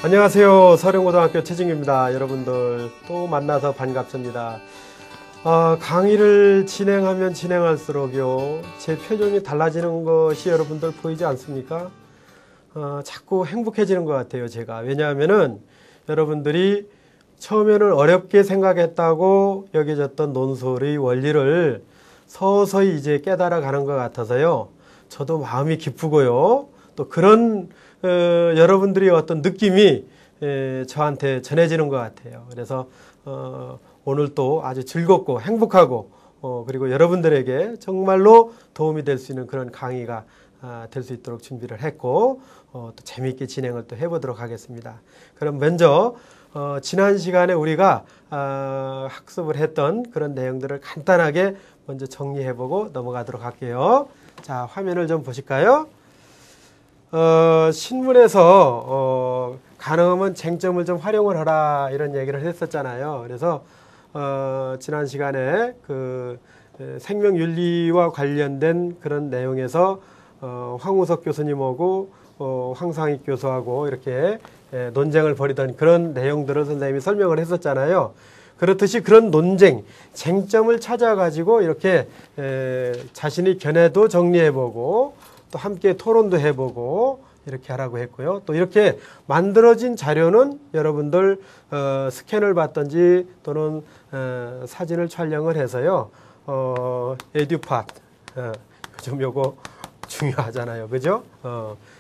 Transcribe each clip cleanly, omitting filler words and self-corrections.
안녕하세요. 서령고등학교 최진규입니다. 여러분들 또 만나서 반갑습니다. 강의를 진행하면 진행할수록요, 제 표정이 달라지는 것이 여러분들 보이지 않습니까? 자꾸 행복해지는 것 같아요, 제가. 왜냐하면은 여러분들이 처음에는 어렵게 생각했다고 여겨졌던 논술의 원리를 서서히 이제 깨달아 가는 것 같아서요, 저도 마음이 기쁘고요, 또 그런 여러분들의 어떤 느낌이 저한테 전해지는 것 같아요. 그래서 오늘 또 아주 즐겁고 행복하고 그리고 여러분들에게 정말로 도움이 될 수 있는 그런 강의가 될 수 있도록 준비를 했고, 또 재미있게 진행을 또 해보도록 하겠습니다. 그럼 먼저 지난 시간에 우리가 학습을 했던 그런 내용들을 간단하게 먼저 정리해보고 넘어가도록 할게요. 자, 화면을 좀 보실까요? 신문에서 가능하면 쟁점을 좀 활용을 하라 이런 얘기를 했었잖아요. 그래서 지난 시간에 그 생명윤리와 관련된 그런 내용에서 황우석 교수님하고 황상익 교수하고 이렇게 논쟁을 벌이던 그런 내용들을 선생님이 설명을 했었잖아요. 그렇듯이 그런 논쟁, 쟁점을 찾아가지고 이렇게 자신의 견해도 정리해보고 또 함께 토론도 해보고 이렇게 하라고 했고요. 또 이렇게 만들어진 자료는 여러분들 스캔을 받든지 또는 사진을 촬영을 해서요, 에듀팟, 좀 요거 중요하잖아요. 그죠?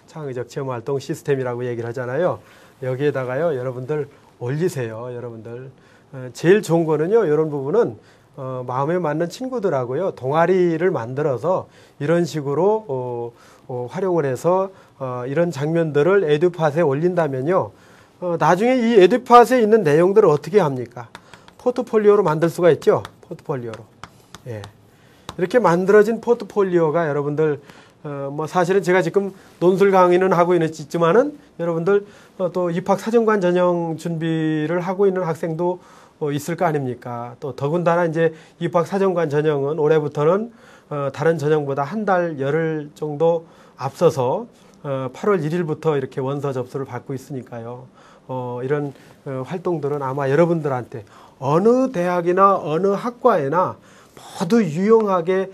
창의적 체험활동 시스템이라고 얘기를 하잖아요. 여기에다가요, 여러분들 올리세요. 여러분들. 제일 좋은 거는요, 이런 부분은 마음에 맞는 친구들하고요, 동아리를 만들어서 이런 식으로 활용을 해서 이런 장면들을 에듀팟에 올린다면요, 나중에 이 에듀팟에 있는 내용들을 어떻게 합니까? 포트폴리오로 만들 수가 있죠. 포트폴리오로. 예. 이렇게 만들어진 포트폴리오가 여러분들 뭐 사실은 제가 지금 논술 강의는 하고 있지만은 여러분들 또 입학사정관 전형 준비를 하고 있는 학생도 있을 거 아닙니까? 또 더군다나 이제 입학사정관 전형은 올해부터는 다른 전형보다 한 달 열흘 정도 앞서서 8월 1일부터 이렇게 원서 접수를 받고 있으니까요. 이런 활동들은 아마 여러분들한테 어느 대학이나 어느 학과에나 모두 유용하게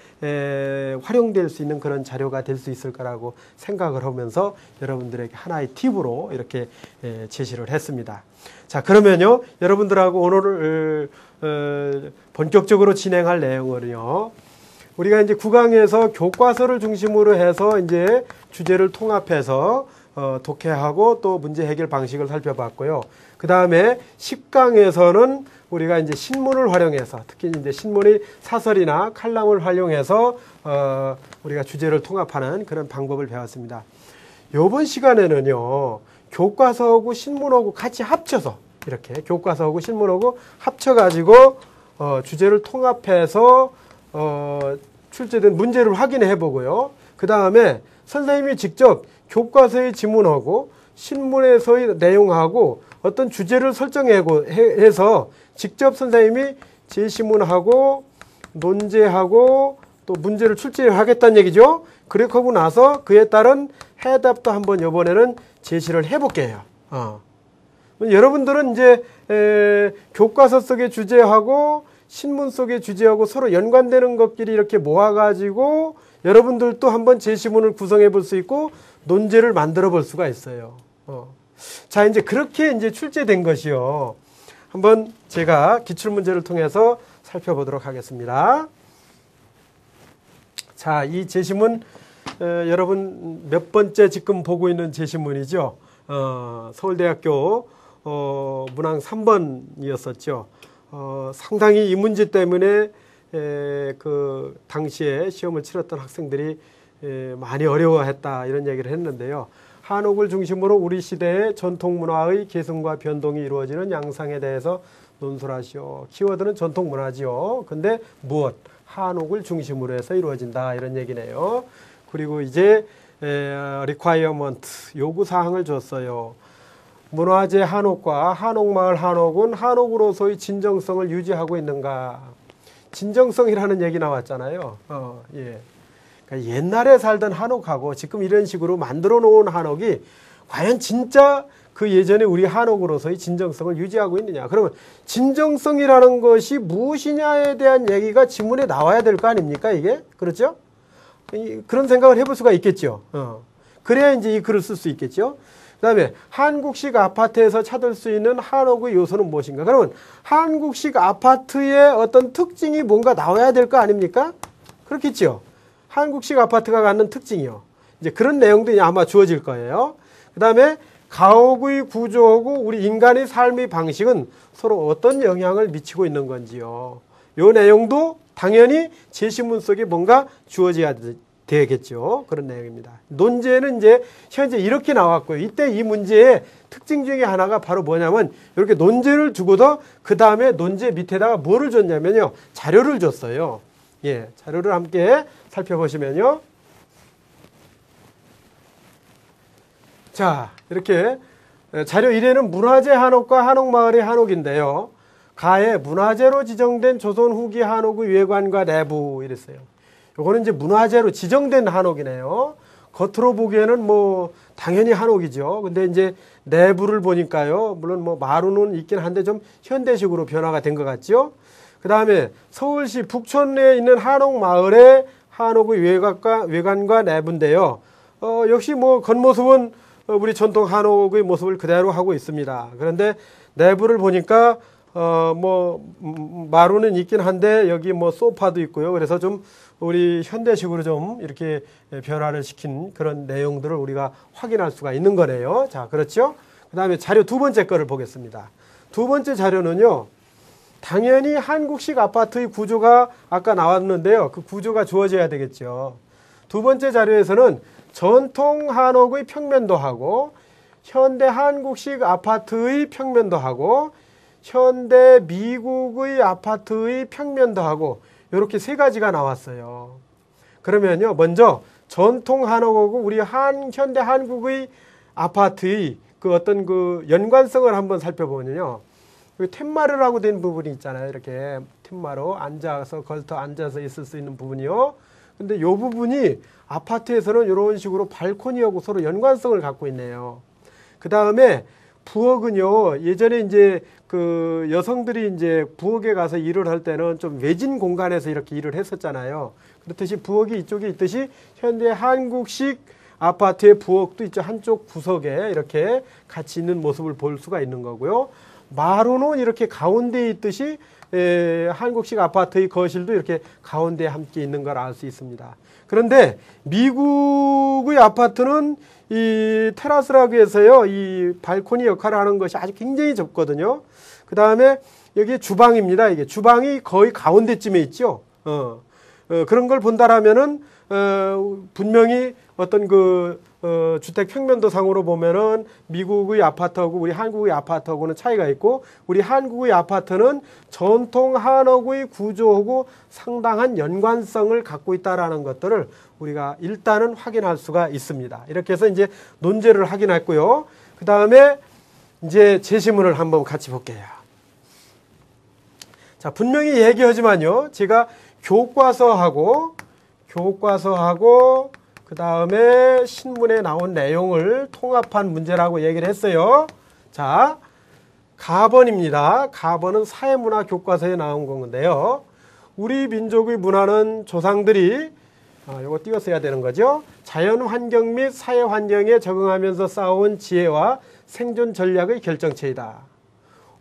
활용될 수 있는 그런 자료가 될 수 있을 거라고 생각을 하면서 여러분들에게 하나의 팁으로 이렇게 제시를 했습니다. 자, 그러면요, 여러분들하고 오늘 본격적으로 진행할 내용은요, 우리가 이제 9강에서 교과서를 중심으로 해서 이제 주제를 통합해서 독해하고 또 문제 해결 방식을 살펴봤고요. 그 다음에 10강에서는 우리가 이제 신문을 활용해서, 특히 이제 신문의 사설이나 칼럼을 활용해서 우리가 주제를 통합하는 그런 방법을 배웠습니다. 이번 시간에는요, 교과서하고 신문하고 같이 합쳐서, 이렇게 교과서하고 신문하고 합쳐가지고 주제를 통합해서 출제된 문제를 확인해 보고요. 그 다음에 선생님이 직접 교과서의 지문하고 신문에서의 내용하고 어떤 주제를 설정해서 직접 선생님이 제시문하고 논제하고 또 문제를 출제하겠다는 얘기죠. 그렇게 하고 나서 그에 따른 해답도 한번 이번에는 제시를 해볼게요. 여러분들은 이제 교과서 속의 주제하고 신문 속의 주제하고 서로 연관되는 것끼리 이렇게 모아가지고 여러분들도 한번 제시문을 구성해 볼 수 있고 논제를 만들어 볼 수가 있어요. 자, 이제 그렇게 이제 출제된 것이요, 한번 제가 기출문제를 통해서 살펴보도록 하겠습니다. 자, 이 제시문, 여러분 몇 번째 지금 보고 있는 제시문이죠. 서울대학교 문항 3번이었었죠. 상당히 이 문제 때문에 그 당시에 시험을 치렀던 학생들이 많이 어려워했다 이런 얘기를 했는데요. 한옥을 중심으로 우리 시대의 전통문화의 계승과 변동이 이루어지는 양상에 대해서 논술하시오. 키워드는 전통문화지요. 근데 무엇? 한옥을 중심으로 해서 이루어진다 이런 얘기네요. 그리고 이제 requirement, 요구사항을 줬어요. 문화재 한옥과 한옥마을 한옥은 한옥으로서의 진정성을 유지하고 있는가? 진정성이라는 얘기 나왔잖아요. 예. 그러니까 옛날에 살던 한옥하고 지금 이런 식으로 만들어 놓은 한옥이 과연 진짜 그 예전에 우리 한옥으로서의 진정성을 유지하고 있느냐. 그러면 진정성이라는 것이 무엇이냐에 대한 얘기가 지문에 나와야 될 거 아닙니까, 이게? 그렇죠? 그런 생각을 해볼 수가 있겠죠. 그래야 이제 이 글을 쓸 수 있겠죠. 그 다음에 한국식 아파트에서 찾을 수 있는 한옥의 요소는 무엇인가? 그러면 한국식 아파트의 어떤 특징이 뭔가 나와야 될 거 아닙니까? 그렇겠죠. 한국식 아파트가 갖는 특징이요. 이제 그런 내용들이 아마 주어질 거예요. 그 다음에 가옥의 구조하고 우리 인간의 삶의 방식은 서로 어떤 영향을 미치고 있는 건지요. 요 내용도 당연히 제시문 속에 뭔가 주어져야 되겠죠. 그런 내용입니다. 논제는 이제 현재 이렇게 나왔고요. 이때 이 문제의 특징 중에 하나가 바로 뭐냐면 이렇게 논제를 주고도 그 다음에 논제 밑에다가 뭐를 줬냐면요. 자료를 줬어요. 예, 자료를 함께 살펴보시면요. 자, 이렇게 자료 1에는 문화재 한옥과 한옥마을의 한옥인데요. 가에 문화재로 지정된 조선 후기 한옥의 외관과 내부 이랬어요. 요거는 이제 문화재로 지정된 한옥이네요. 겉으로 보기에는 뭐 당연히 한옥이죠. 근데 이제 내부를 보니까요. 물론 뭐 마루는 있긴 한데 좀 현대식으로 변화가 된 것 같죠. 그 다음에 서울시 북촌에 있는 한옥마을의 한옥의 외관과 내부인데요. 역시 뭐 겉모습은 우리 전통 한옥의 모습을 그대로 하고 있습니다. 그런데 내부를 보니까 뭐 마루는 있긴 한데 여기 뭐 소파도 있고요. 그래서 좀 우리 현대식으로 좀 이렇게 변화를 시킨 그런 내용들을 우리가 확인할 수가 있는 거네요. 자, 그렇죠? 그 다음에 자료 두 번째 거를 보겠습니다. 두 번째 자료는요. 당연히 한국식 아파트의 구조가 아까 나왔는데요. 그 구조가 주어져야 되겠죠. 두 번째 자료에서는 전통 한옥의 평면도 하고 현대 한국식 아파트의 평면도 하고 현대 미국의 아파트의 평면도 하고 이렇게 세 가지가 나왔어요. 그러면요. 먼저 전통 한옥하고 우리 현대 한국의 아파트의 그 어떤 그 연관성을 한번 살펴보면요. 텐마루라고 된 부분이 있잖아요. 이렇게 텐마루 앉아서 걸터 앉아서 있을 수 있는 부분이요. 근데 이 부분이 아파트에서는 이런 식으로 발코니하고 서로 연관성을 갖고 있네요. 그 다음에 부엌은요. 예전에 이제 그 여성들이 이제 부엌에 가서 일을 할 때는 좀 외진 공간에서 이렇게 일을 했었잖아요. 그렇듯이 부엌이 이쪽에 있듯이 현대 한국식 아파트의 부엌도 있죠. 한쪽 구석에 이렇게 같이 있는 모습을 볼 수가 있는 거고요. 마루는 이렇게 가운데에 있듯이 한국식 아파트의 거실도 이렇게 가운데에 함께 있는 걸 알 수 있습니다. 그런데 미국의 아파트는 이 테라스라고 해서요, 이 발코니 역할을 하는 것이 아주 굉장히 좁거든요. 그 다음에 여기 주방입니다. 이게 주방이 거의 가운데쯤에 있죠. 그런 걸 본다라면은 분명히 어떤 그 주택 평면도 상으로 보면은 미국의 아파트하고 우리 한국의 아파트하고는 차이가 있고 우리 한국의 아파트는 전통 한옥의 구조하고 상당한 연관성을 갖고 있다라는 것들을 우리가 일단은 확인할 수가 있습니다. 이렇게 해서 이제 논제를 확인했고요. 그 다음에 이제 제시문을 한번 같이 볼게요. 자, 분명히 얘기하지만요. 제가 교과서하고 그 다음에 신문에 나온 내용을 통합한 문제라고 얘기를 했어요. 자, 가번입니다. 가번은 사회문화 교과서에 나온 건데요. 우리 민족의 문화는 조상들이 이거 띄웠어야 되는 거죠. 자연 환경 및 사회 환경에 적응하면서 쌓아온 지혜와 생존 전략의 결정체이다.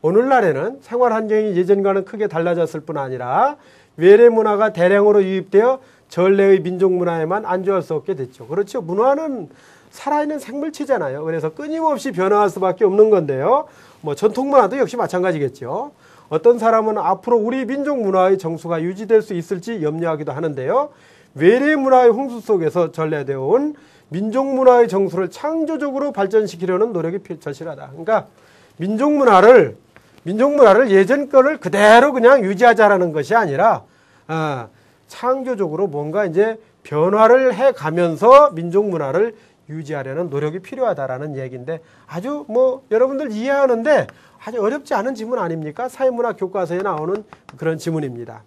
오늘날에는 생활 환경이 예전과는 크게 달라졌을 뿐 아니라 외래 문화가 대량으로 유입되어 전래의 민족 문화에만 안주할 수 없게 됐죠. 그렇죠. 문화는 살아있는 생물체잖아요. 그래서 끊임없이 변화할 수밖에 없는 건데요. 뭐 전통 문화도 역시 마찬가지겠죠. 어떤 사람은 앞으로 우리 민족 문화의 정수가 유지될 수 있을지 염려하기도 하는데요. 외래 문화의 홍수 속에서 전래되어 온 민족 문화의 정수를 창조적으로 발전시키려는 노력이 절실하다. 그러니까 민족 문화를 예전 거를 그대로 그냥 유지하자라는 것이 아니라 창조적으로 뭔가 이제 변화를 해 가면서 민족 문화를 유지하려는 노력이 필요하다라는 얘기인데 아주 뭐 여러분들 이해하는데 아주 어렵지 않은 지문 아닙니까? 사회문화 교과서에 나오는 그런 지문입니다.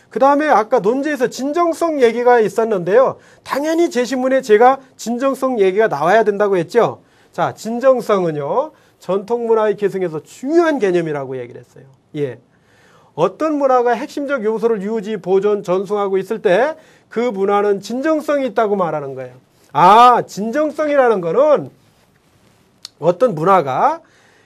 그 다음에 아까 논제에서 진정성 얘기가 있었는데요. 당연히 제시문에 제가 진정성 얘기가 나와야 된다고 했죠. 자, 진정성은요. 전통 문화의 계승에서 중요한 개념이라고 얘기를 했어요. 예. 어떤 문화가 핵심적 요소를 유지, 보존, 전승하고 있을 때 그 문화는 진정성이 있다고 말하는 거예요. 아, 진정성이라는 거는 어떤 문화가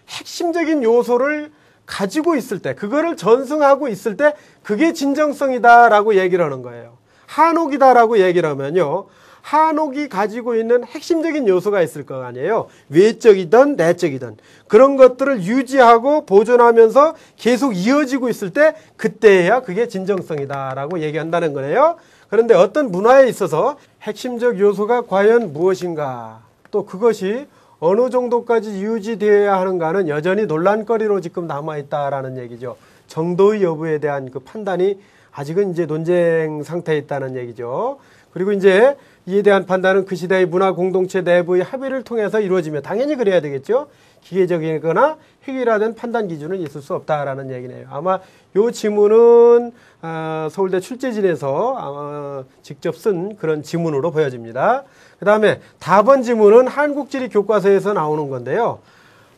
핵심적인 요소를 가지고 있을 때, 그거를 전승하고 있을 때 그게 진정성이다라고 얘기를 하는 거예요. 한옥이다라고 얘기를 하면요, 한옥이 가지고 있는 핵심적인 요소가 있을 거 아니에요. 외적이든 내적이든 그런 것들을 유지하고 보존하면서 계속 이어지고 있을 때 그때야 그게 진정성이다라고 얘기한다는 거네요. 그런데 어떤 문화에 있어서 핵심적 요소가 과연 무엇인가, 또 그것이 어느 정도까지 유지되어야 하는가는 여전히 논란거리로 지금 남아있다라는 얘기죠. 정도의 여부에 대한 그 판단이 아직은 이제 논쟁 상태에 있다는 얘기죠. 그리고 이제 이에 대한 판단은 그 시대의 문화 공동체 내부의 합의를 통해서 이루어지며 당연히 그래야 되겠죠. 기계적이거나 획일화된 판단 기준은 있을 수 없다라는 얘기네요. 아마 이 지문은 서울대 출제진에서 직접 쓴 그런 지문으로 보여집니다. 그 다음에 답은 지문은 한국지리 교과서에서 나오는 건데요.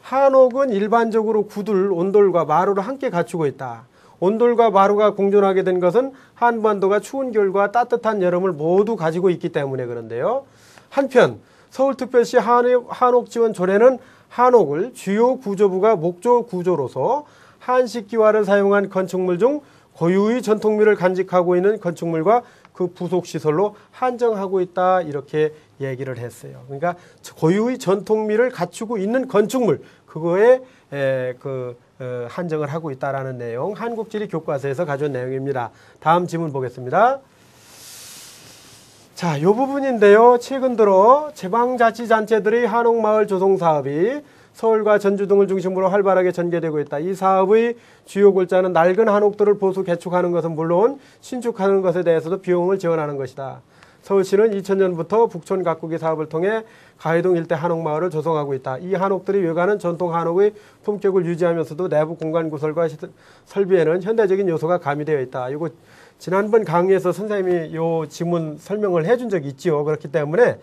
한옥은 일반적으로 구들, 온돌과 마루를 함께 갖추고 있다. 온돌과 마루가 공존하게 된 것은 한반도가 추운 겨울과 따뜻한 여름을 모두 가지고 있기 때문에 그런데요. 한편 서울특별시 한옥지원 조례는 한옥을 주요 구조부가 목조 구조로서 한식기와를 사용한 건축물 중 고유의 전통미를 간직하고 있는 건축물과 그 부속시설로 한정하고 있다, 이렇게 얘기를 했어요. 그러니까 고유의 전통미를 갖추고 있는 건축물, 그거에 한정을 하고 있다라는 내용, 한국지리 교과서에서 가져온 내용입니다. 다음 지문 보겠습니다. 자, 요 부분인데요. 최근 들어 지방자치단체들의 한옥마을 조성 사업이 서울과 전주 등을 중심으로 활발하게 전개되고 있다. 이 사업의 주요 골자는 낡은 한옥들을 보수 개축하는 것은 물론 신축하는 것에 대해서도 비용을 지원하는 것이다. 서울시는 2000년부터 북촌 가꾸기 사업을 통해 가해동 일대 한옥마을을 조성하고 있다. 이 한옥들이 외관은 전통 한옥의 품격을 유지하면서도 내부 공간 구설과 설비에는 현대적인 요소가 가미되어 있다. 이거 지난번 강의에서 선생님이 이 지문 설명을 해준 적이 있지요. 그렇기 때문에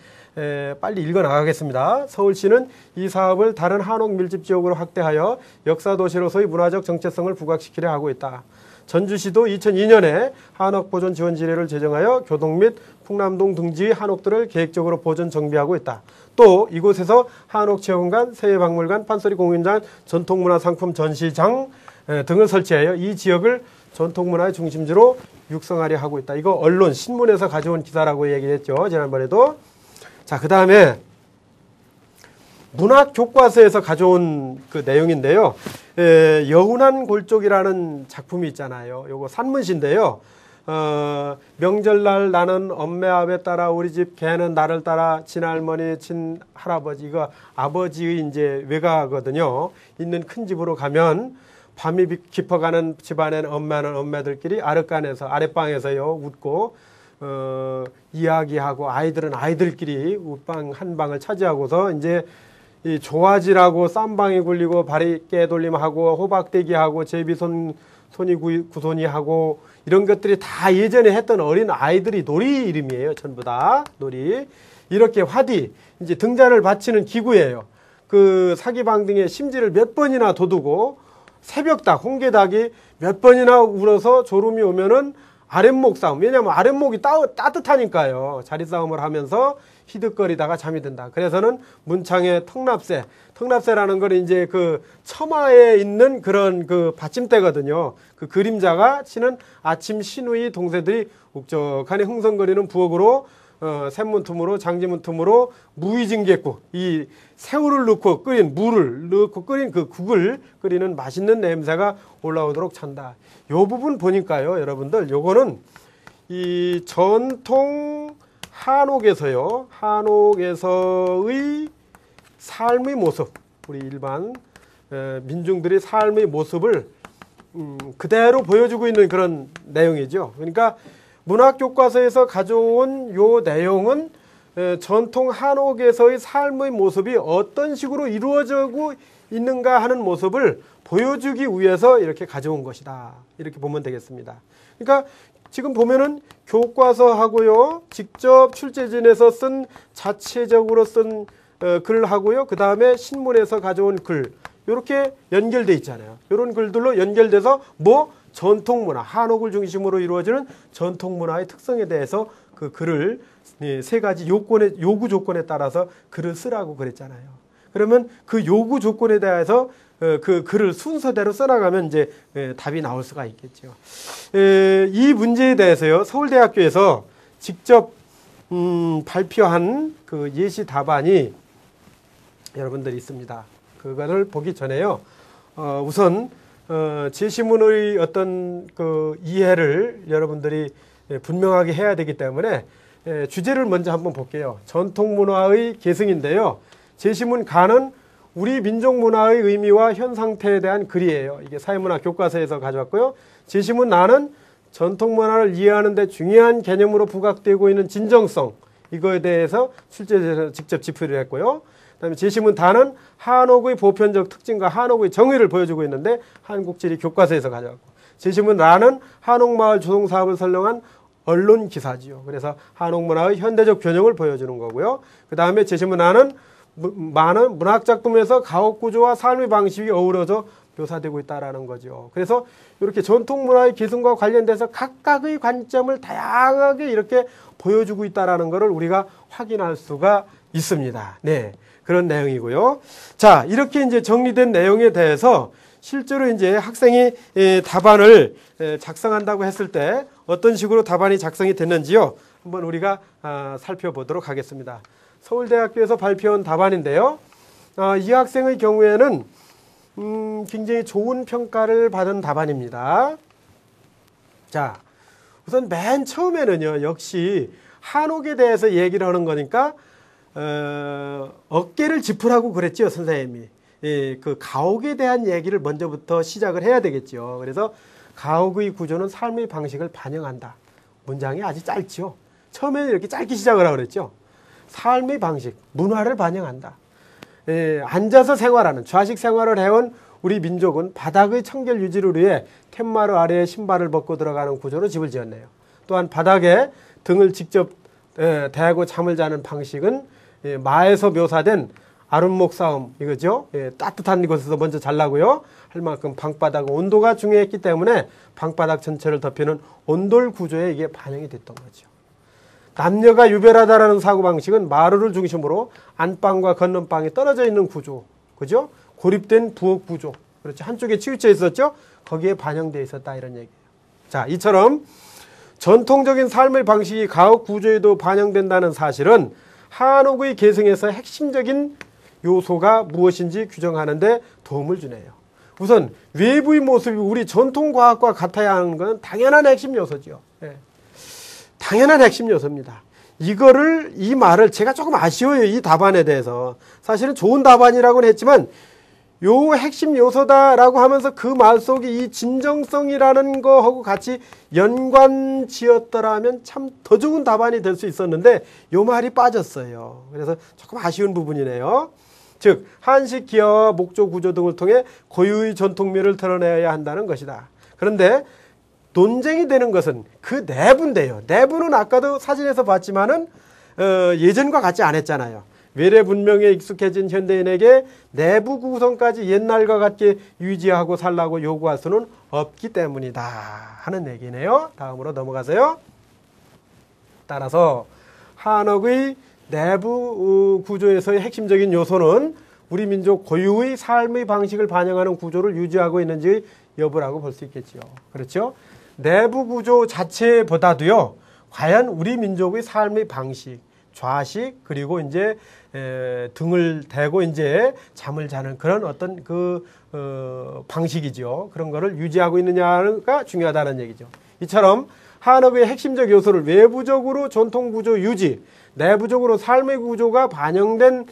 빨리 읽어 나가겠습니다. 서울시는 이 사업을 다른 한옥 밀집 지역으로 확대하여 역사도시로서의 문화적 정체성을 부각시키려 하고 있다. 전주시도 2002년에 한옥보존 지원 지례를 제정하여 교동 및 풍남동 등지의 한옥들을 계획적으로 보존 정비하고 있다. 또 이곳에서 한옥체험관, 세계박물관, 판소리 공연장, 전통문화상품 전시장 등을 설치하여 이 지역을 전통문화의 중심지로 육성하려 하고 있다. 이거 언론, 신문에서 가져온 기사라고 얘기했죠. 지난번에도. 자, 그 다음에 문학교과서에서 가져온 그 내용인데요. 여운한 골족이라는 작품이 있잖아요. 요거 산문시인데요. 명절날 나는 엄매 아베 따라 우리 집 개는 나를 따라 친할머니 친할아버지, 이거 아버지의 이제 외가거든요. 있는 큰 집으로 가면 밤이 깊어가는 집안엔 엄마는 엄마들끼리 아랫간에서 아랫방에서요 웃고 이야기하고 아이들은 아이들끼리 웃방 한 방을 차지하고서 이제 이 조화질하고 쌈방이 굴리고 발이 깨돌림하고 호박대기하고 제비손이 구손이하고 이런 것들이 다 예전에 했던 어린 아이들이 놀이 이름이에요. 전부 다 놀이. 이렇게 화디 이제 등잔을 받치는 기구예요. 그 사기방등에 심지를 몇 번이나 돋우고 새벽닭, 홍게닭이 몇 번이나 울어서 졸음이 오면은 아랫목 싸움. 왜냐하면 아랫목이 따뜻하니까요. 자리싸움을 하면서 히끅거리다가 잠이 든다. 그래서는 문창에 턱납새라는 건 이제 그 처마에 있는 그런 그 받침대거든요. 그 그림자가 치는 아침 신우이 동새들이 욱적하니 흥성거리는 부엌으로 샘문 틈으로 장지문 틈으로 무의징객국, 이 새우를 넣고 끓인 물을 넣고 끓인 그 국을 끓이는 맛있는 냄새가 올라오도록 찬다. 요 부분 보니까요, 여러분들, 요거는 이 전통 한옥에서요, 한옥에서의 삶의 모습, 우리 일반 민중들의 삶의 모습을 그대로 보여주고 있는 그런 내용이죠. 그러니까 문학교과서에서 가져온 요 내용은 전통 한옥에서의 삶의 모습이 어떤 식으로 이루어지고 있는가 하는 모습을 보여주기 위해서 이렇게 가져온 것이다. 이렇게 보면 되겠습니다. 그러니까 지금 보면은 교과서하고요, 직접 출제진에서 쓴 자체적으로 쓴 글 하고요. 그 다음에 신문에서 가져온 글 이렇게 연결돼 있잖아요. 이런 글들로 연결돼서 뭐 전통문화, 한옥을 중심으로 이루어지는 전통문화의 특성에 대해서 그 글을 세 가지 요구 조건에 따라서 글을 쓰라고 그랬잖아요. 그러면 그 요구 조건에 대해서 그 글을 순서대로 써나가면 이제 답이 나올 수가 있겠죠. 이 문제에 대해서요, 서울대학교에서 직접 발표한 그 예시 답안이 여러분들이 있습니다. 그거를 보기 전에요, 우선 제시문의 어떤 그 이해를 여러분들이 분명하게 해야 되기 때문에 주제를 먼저 한번 볼게요. 전통문화의 계승인데요. 제시문 가는 우리 민족문화의 의미와 현 상태에 대한 글이에요. 이게 사회문화 교과서에서 가져왔고요. 제시문 나는 전통문화를 이해하는 데 중요한 개념으로 부각되고 있는 진정성, 이거에 대해서 출제에서 직접 짚으려 했고요. 그다음에 제시문 다는 한옥의 보편적 특징과 한옥의 정의를 보여주고 있는데 한국지리 교과서에서 가져왔고, 제시문 라는 한옥마을 조성사업을 설명한 언론 기사지요. 그래서 한옥문화의 현대적 변형을 보여주는 거고요. 그 다음에 제시문 라는 많은 문학작품에서 가옥구조와 삶의 방식이 어우러져 묘사되고 있다는 거죠. 그래서 이렇게 전통문화의 계승과 관련돼서 각각의 관점을 다양하게 이렇게 보여주고 있다는 것을 우리가 확인할 수가 있습니다. 네, 그런 내용이고요. 자, 이렇게 이제 정리된 내용에 대해서 실제로 이제 학생이 답안을 작성한다고 했을 때 어떤 식으로 답안이 작성이 됐는지요, 한번 우리가 살펴보도록 하겠습니다. 서울대학교에서 발표한 답안인데요. 이 학생의 경우에는 굉장히 좋은 평가를 받은 답안입니다. 자, 우선 맨 처음에는요, 역시 한옥에 대해서 얘기를 하는 거니까 어깨를 짚으라고 그랬죠, 선생님이. 그 가옥에 대한 얘기를 먼저부터 시작을 해야 되겠죠. 그래서 가옥의 구조는 삶의 방식을 반영한다. 문장이 아주 짧죠. 처음에는 이렇게 짧게 시작을 하고 그랬죠. 삶의 방식, 문화를 반영한다. 앉아서 생활하는, 좌식 생활을 해온 우리 민족은 바닥의 청결 유지를 위해 툇마루 아래에 신발을 벗고 들어가는 구조로 집을 지었네요. 또한 바닥에 등을 직접 대고 잠을 자는 방식은 마에서 묘사된 아름목 싸움, 이거죠. 따뜻한 곳에서 먼저 자려고요 할 만큼 방바닥 온도가 중요했기 때문에 방바닥 전체를 덮이는 온돌 구조에 이게 반영이 됐던 거죠. 남녀가 유별하다라는 사고방식은 마루를 중심으로 안방과 건넌방이 떨어져 있는 구조, 그죠? 고립된 부엌 구조, 그렇죠? 한쪽에 치우쳐 있었죠? 거기에 반영되어 있었다, 이런 얘기예요. 자, 이처럼 전통적인 삶의 방식이 가옥 구조에도 반영된다는 사실은 한옥의 계승에서 핵심적인 요소가 무엇인지 규정하는 데 도움을 주네요. 우선 외부의 모습이 우리 전통과학과 같아야 하는 건 당연한 핵심 요소죠. 당연한 핵심 요소입니다. 이 말을 제가 조금 아쉬워요. 이 답안에 대해서. 사실은 좋은 답안이라고는 했지만 요 핵심 요소다라고 하면서 그 말 속에 이 진정성이라는 거하고 같이 연관 지었더라면 참 더 좋은 답안이 될 수 있었는데 요 말이 빠졌어요. 그래서 조금 아쉬운 부분이네요. 즉 한식 기하와 목조 구조 등을 통해 고유의 전통미를 드러내야 한다는 것이다. 그런데 논쟁이 되는 것은 그 내부인데요. 내부는 아까도 사진에서 봤지만은 예전과 같지 않았잖아요. 외래 문명에 익숙해진 현대인에게 내부 구성까지 옛날과 같게 유지하고 살라고 요구할 수는 없기 때문이다 하는 얘기네요. 다음으로 넘어가세요. 따라서 한옥의 내부 구조에서의 핵심적인 요소는 우리 민족 고유의 삶의 방식을 반영하는 구조를 유지하고 있는지 여부라고 볼 수 있겠죠. 그렇죠? 내부 구조 자체보다도요, 과연 우리 민족의 삶의 방식, 좌식, 그리고 이제 등을 대고 이제 잠을 자는 그런 어떤 방식이죠. 그런 거를 유지하고 있느냐가 중요하다는 얘기죠. 이처럼 한옥의 핵심적 요소를 외부적으로 전통 구조 유지, 내부적으로 삶의 구조가 반영된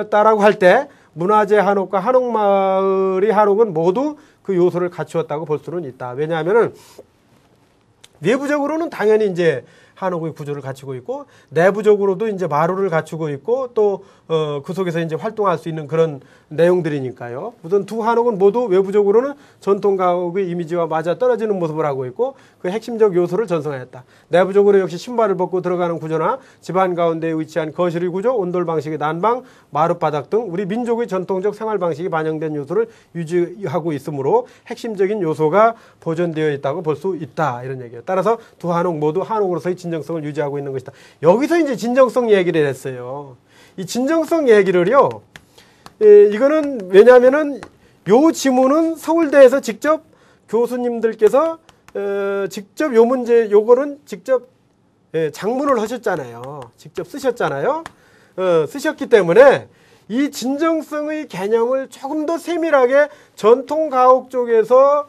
다라고 할 때 문화재 한옥과 한옥마을의 한옥은 모두 그 요소를 갖추었다고 볼 수는 있다. 왜냐하면은 외부적으로는 당연히 이제 한옥의 구조를 갖추고 있고, 내부적으로도 이제 마루를 갖추고 있고, 또 그 속에서 이제 활동할 수 있는 그런 내용들이니까요. 우선 두 한옥은 모두 외부적으로는 전통 가옥의 이미지와 맞아 떨어지는 모습을 하고 있고, 그 핵심적 요소를 전승하였다. 내부적으로 역시 신발을 벗고 들어가는 구조나 집안 가운데에 위치한 거실의 구조, 온돌 방식의 난방, 마룻바닥 등 우리 민족의 전통적 생활 방식이 반영된 요소를 유지하고 있으므로 핵심적인 요소가 보존되어 있다고 볼 수 있다, 이런 얘기예요. 따라서 두 한옥 모두 한옥으로서의 진정성을 유지하고 있는 것이다. 여기서 이제 진정성 얘기를 했어요. 이 진정성 얘기를요, 이거는 왜냐하면은 요 지문은 서울대에서 직접 교수님들께서 직접 요 문제 요거는 직접 장문을 하셨잖아요. 직접 쓰셨잖아요. 쓰셨기 때문에 이 진정성의 개념을 조금 더 세밀하게 전통 가옥 쪽에서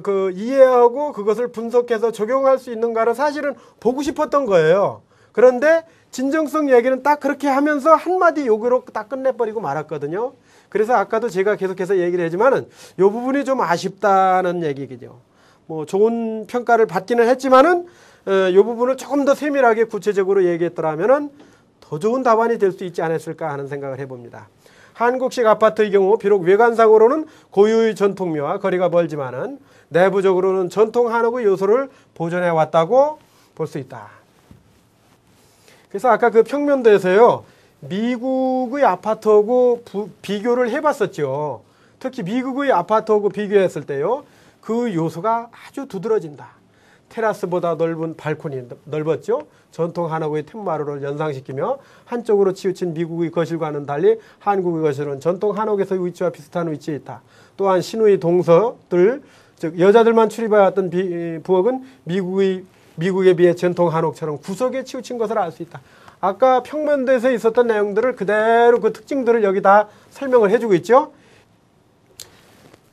그 이해하고 그것을 분석해서 적용할 수 있는가를 사실은 보고 싶었던 거예요. 그런데 진정성 얘기는 딱 그렇게 하면서 한마디 욕으로 딱 끝내버리고 말았거든요. 그래서 아까도 제가 계속해서 얘기를 했지만은 이 부분이 좀 아쉽다는 얘기겠죠. 뭐 좋은 평가를 받기는 했지만은 이 부분을 조금 더 세밀하게 구체적으로 얘기했더라면은 더 좋은 답안이 될 수 있지 않았을까 하는 생각을 해봅니다. 한국식 아파트의 경우 비록 외관상으로는 고유의 전통묘와 거리가 멀지만은 내부적으로는 전통 한옥의 요소를 보존해 왔다고 볼 수 있다. 그래서 아까 그 평면도에서요, 미국의 아파트하고 비교를 해봤었죠. 특히 미국의 아파트하고 비교했을 때요, 그 요소가 아주 두드러진다. 테라스보다 넓은 발코니 넓었죠. 전통 한옥의 툇마루를 연상시키며 한쪽으로 치우친 미국의 거실과는 달리 한국의 거실은 전통 한옥에서의 위치와 비슷한 위치에 있다. 또한 신우의 동서들, 즉 여자들만 출입해왔던 부엌은 미국에 비해 전통 한옥처럼 구석에 치우친 것을 알 수 있다. 아까 평면도에서 있었던 내용들을 그대로 그 특징들을 여기다 설명을 해주고 있죠.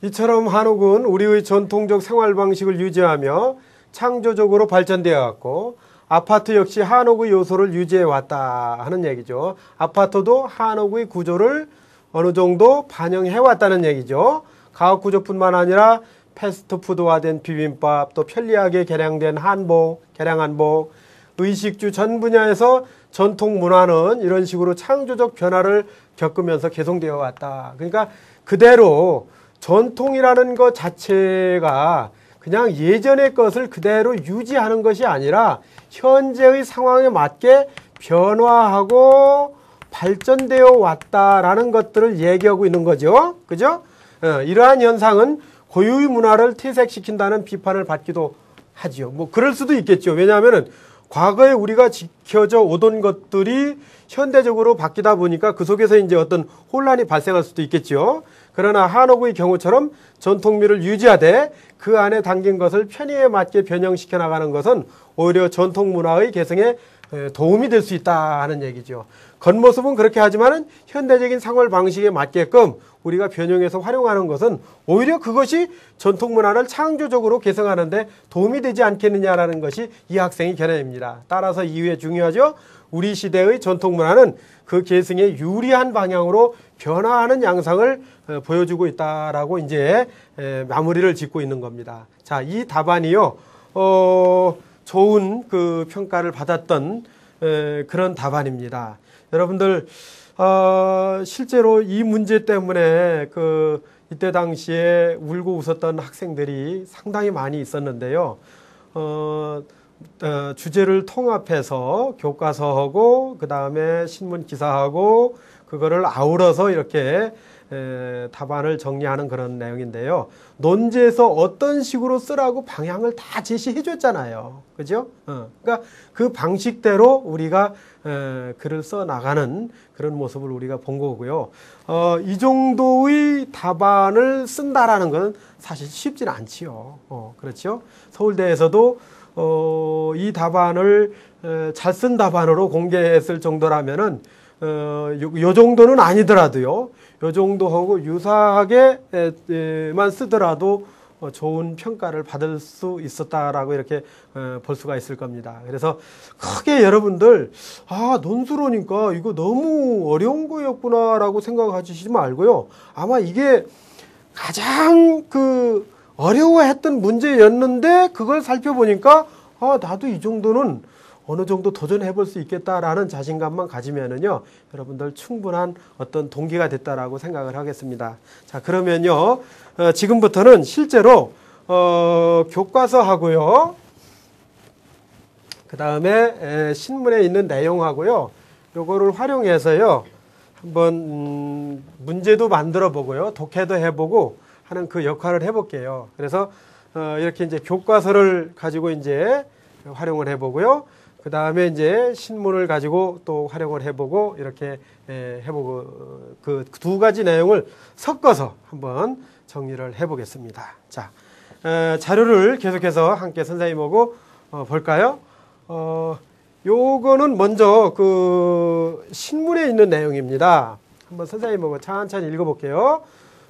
이처럼 한옥은 우리의 전통적 생활 방식을 유지하며 창조적으로 발전되어 왔고 아파트 역시 한옥의 요소를 유지해 왔다 하는 얘기죠. 아파트도 한옥의 구조를 어느 정도 반영해 왔다는 얘기죠. 가옥 구조뿐만 아니라 패스트푸드화된 비빔밥, 또 편리하게 개량된 개량 한복, 의식주 전 분야에서 전통 문화는 이런 식으로 창조적 변화를 겪으면서 개성되어 왔다. 그러니까 그대로 전통이라는 것 자체가 그냥 예전의 것을 그대로 유지하는 것이 아니라 현재의 상황에 맞게 변화하고 발전되어 왔다라는 것들을 얘기하고 있는 거죠. 그죠? 이러한 현상은 고유의 문화를 퇴색시킨다는 비판을 받기도 하지요. 뭐 그럴 수도 있겠죠. 왜냐하면은 과거에 우리가 지켜져 오던 것들이 현대적으로 바뀌다 보니까 그 속에서 이제 어떤 혼란이 발생할 수도 있겠죠. 그러나 한옥의 경우처럼 전통미를 유지하되 그 안에 담긴 것을 편의에 맞게 변형시켜 나가는 것은 오히려 전통 문화의 개성에 도움이 될 수 있다 하는 얘기죠. 겉모습은 그렇게 하지만은 현대적인 생활 방식에 맞게끔 우리가 변형해서 활용하는 것은 오히려 그것이 전통 문화를 창조적으로 개성하는 데 도움이 되지 않겠느냐라는 것이 이 학생의 견해입니다. 따라서 이후에 중요하죠. 우리 시대의 전통 문화는 그 계승에 유리한 방향으로 변화하는 양상을 보여주고 있다라고 이제 마무리를 짓고 있는 겁니다. 자, 이 답안이요, 좋은 그 평가를 받았던 그런 답안입니다. 여러분들 실제로 이 문제 때문에 이때 당시에 울고 웃었던 학생들이 상당히 많이 있었는데요. 주제를 통합해서 교과서하고 그 다음에 신문 기사하고 그거를 아우러서 이렇게 답안을 정리하는 그런 내용인데요. 논제에서 어떤 식으로 쓰라고 방향을 다 제시해 줬잖아요. 그죠? 그러니까 그 방식대로 우리가 글을 써 나가는 그런 모습을 우리가 본 거고요. 이 정도의 답안을 쓴다라는 건 사실 쉽지는 않지요. 그렇죠? 서울대에서도 이 답안을 잘 쓴 답안으로 공개했을 정도라면은 요 정도는 아니더라도요. 요 정도하고 유사하게만 쓰더라도 좋은 평가를 받을 수 있었다라고 이렇게 볼 수가 있을 겁니다. 그래서 크게 여러분들 논술어니까 이거 너무 어려운 거였구나라고 생각하시지 말고요. 아마 이게 가장 어려워했던 문제였는데 그걸 살펴보니까 나도 이 정도는 어느 정도 도전해 볼 수 있겠다라는 자신감만 가지면은요, 여러분들 충분한 어떤 동기가 됐다라고 생각을 하겠습니다. 자, 그러면요, 지금부터는 실제로, 교과서하고요, 그 다음에 신문에 있는 내용하고요, 요거를 활용해서요, 한번, 문제도 만들어 보고요, 독해도 해보고 하는 그 역할을 해볼게요. 그래서, 이렇게 이제 교과서를 가지고 이제 활용을 해보고요. 그 다음에 이제 신문을 가지고 또 활용을 해보고 이렇게 해보고 그 두 가지 내용을 섞어서 한번 정리를 해보겠습니다. 자, 자료를 계속해서 함께 선생님하고 볼까요? 요거는 먼저 그 신문에 있는 내용입니다. 한번 선생님하고 천천히 읽어볼게요.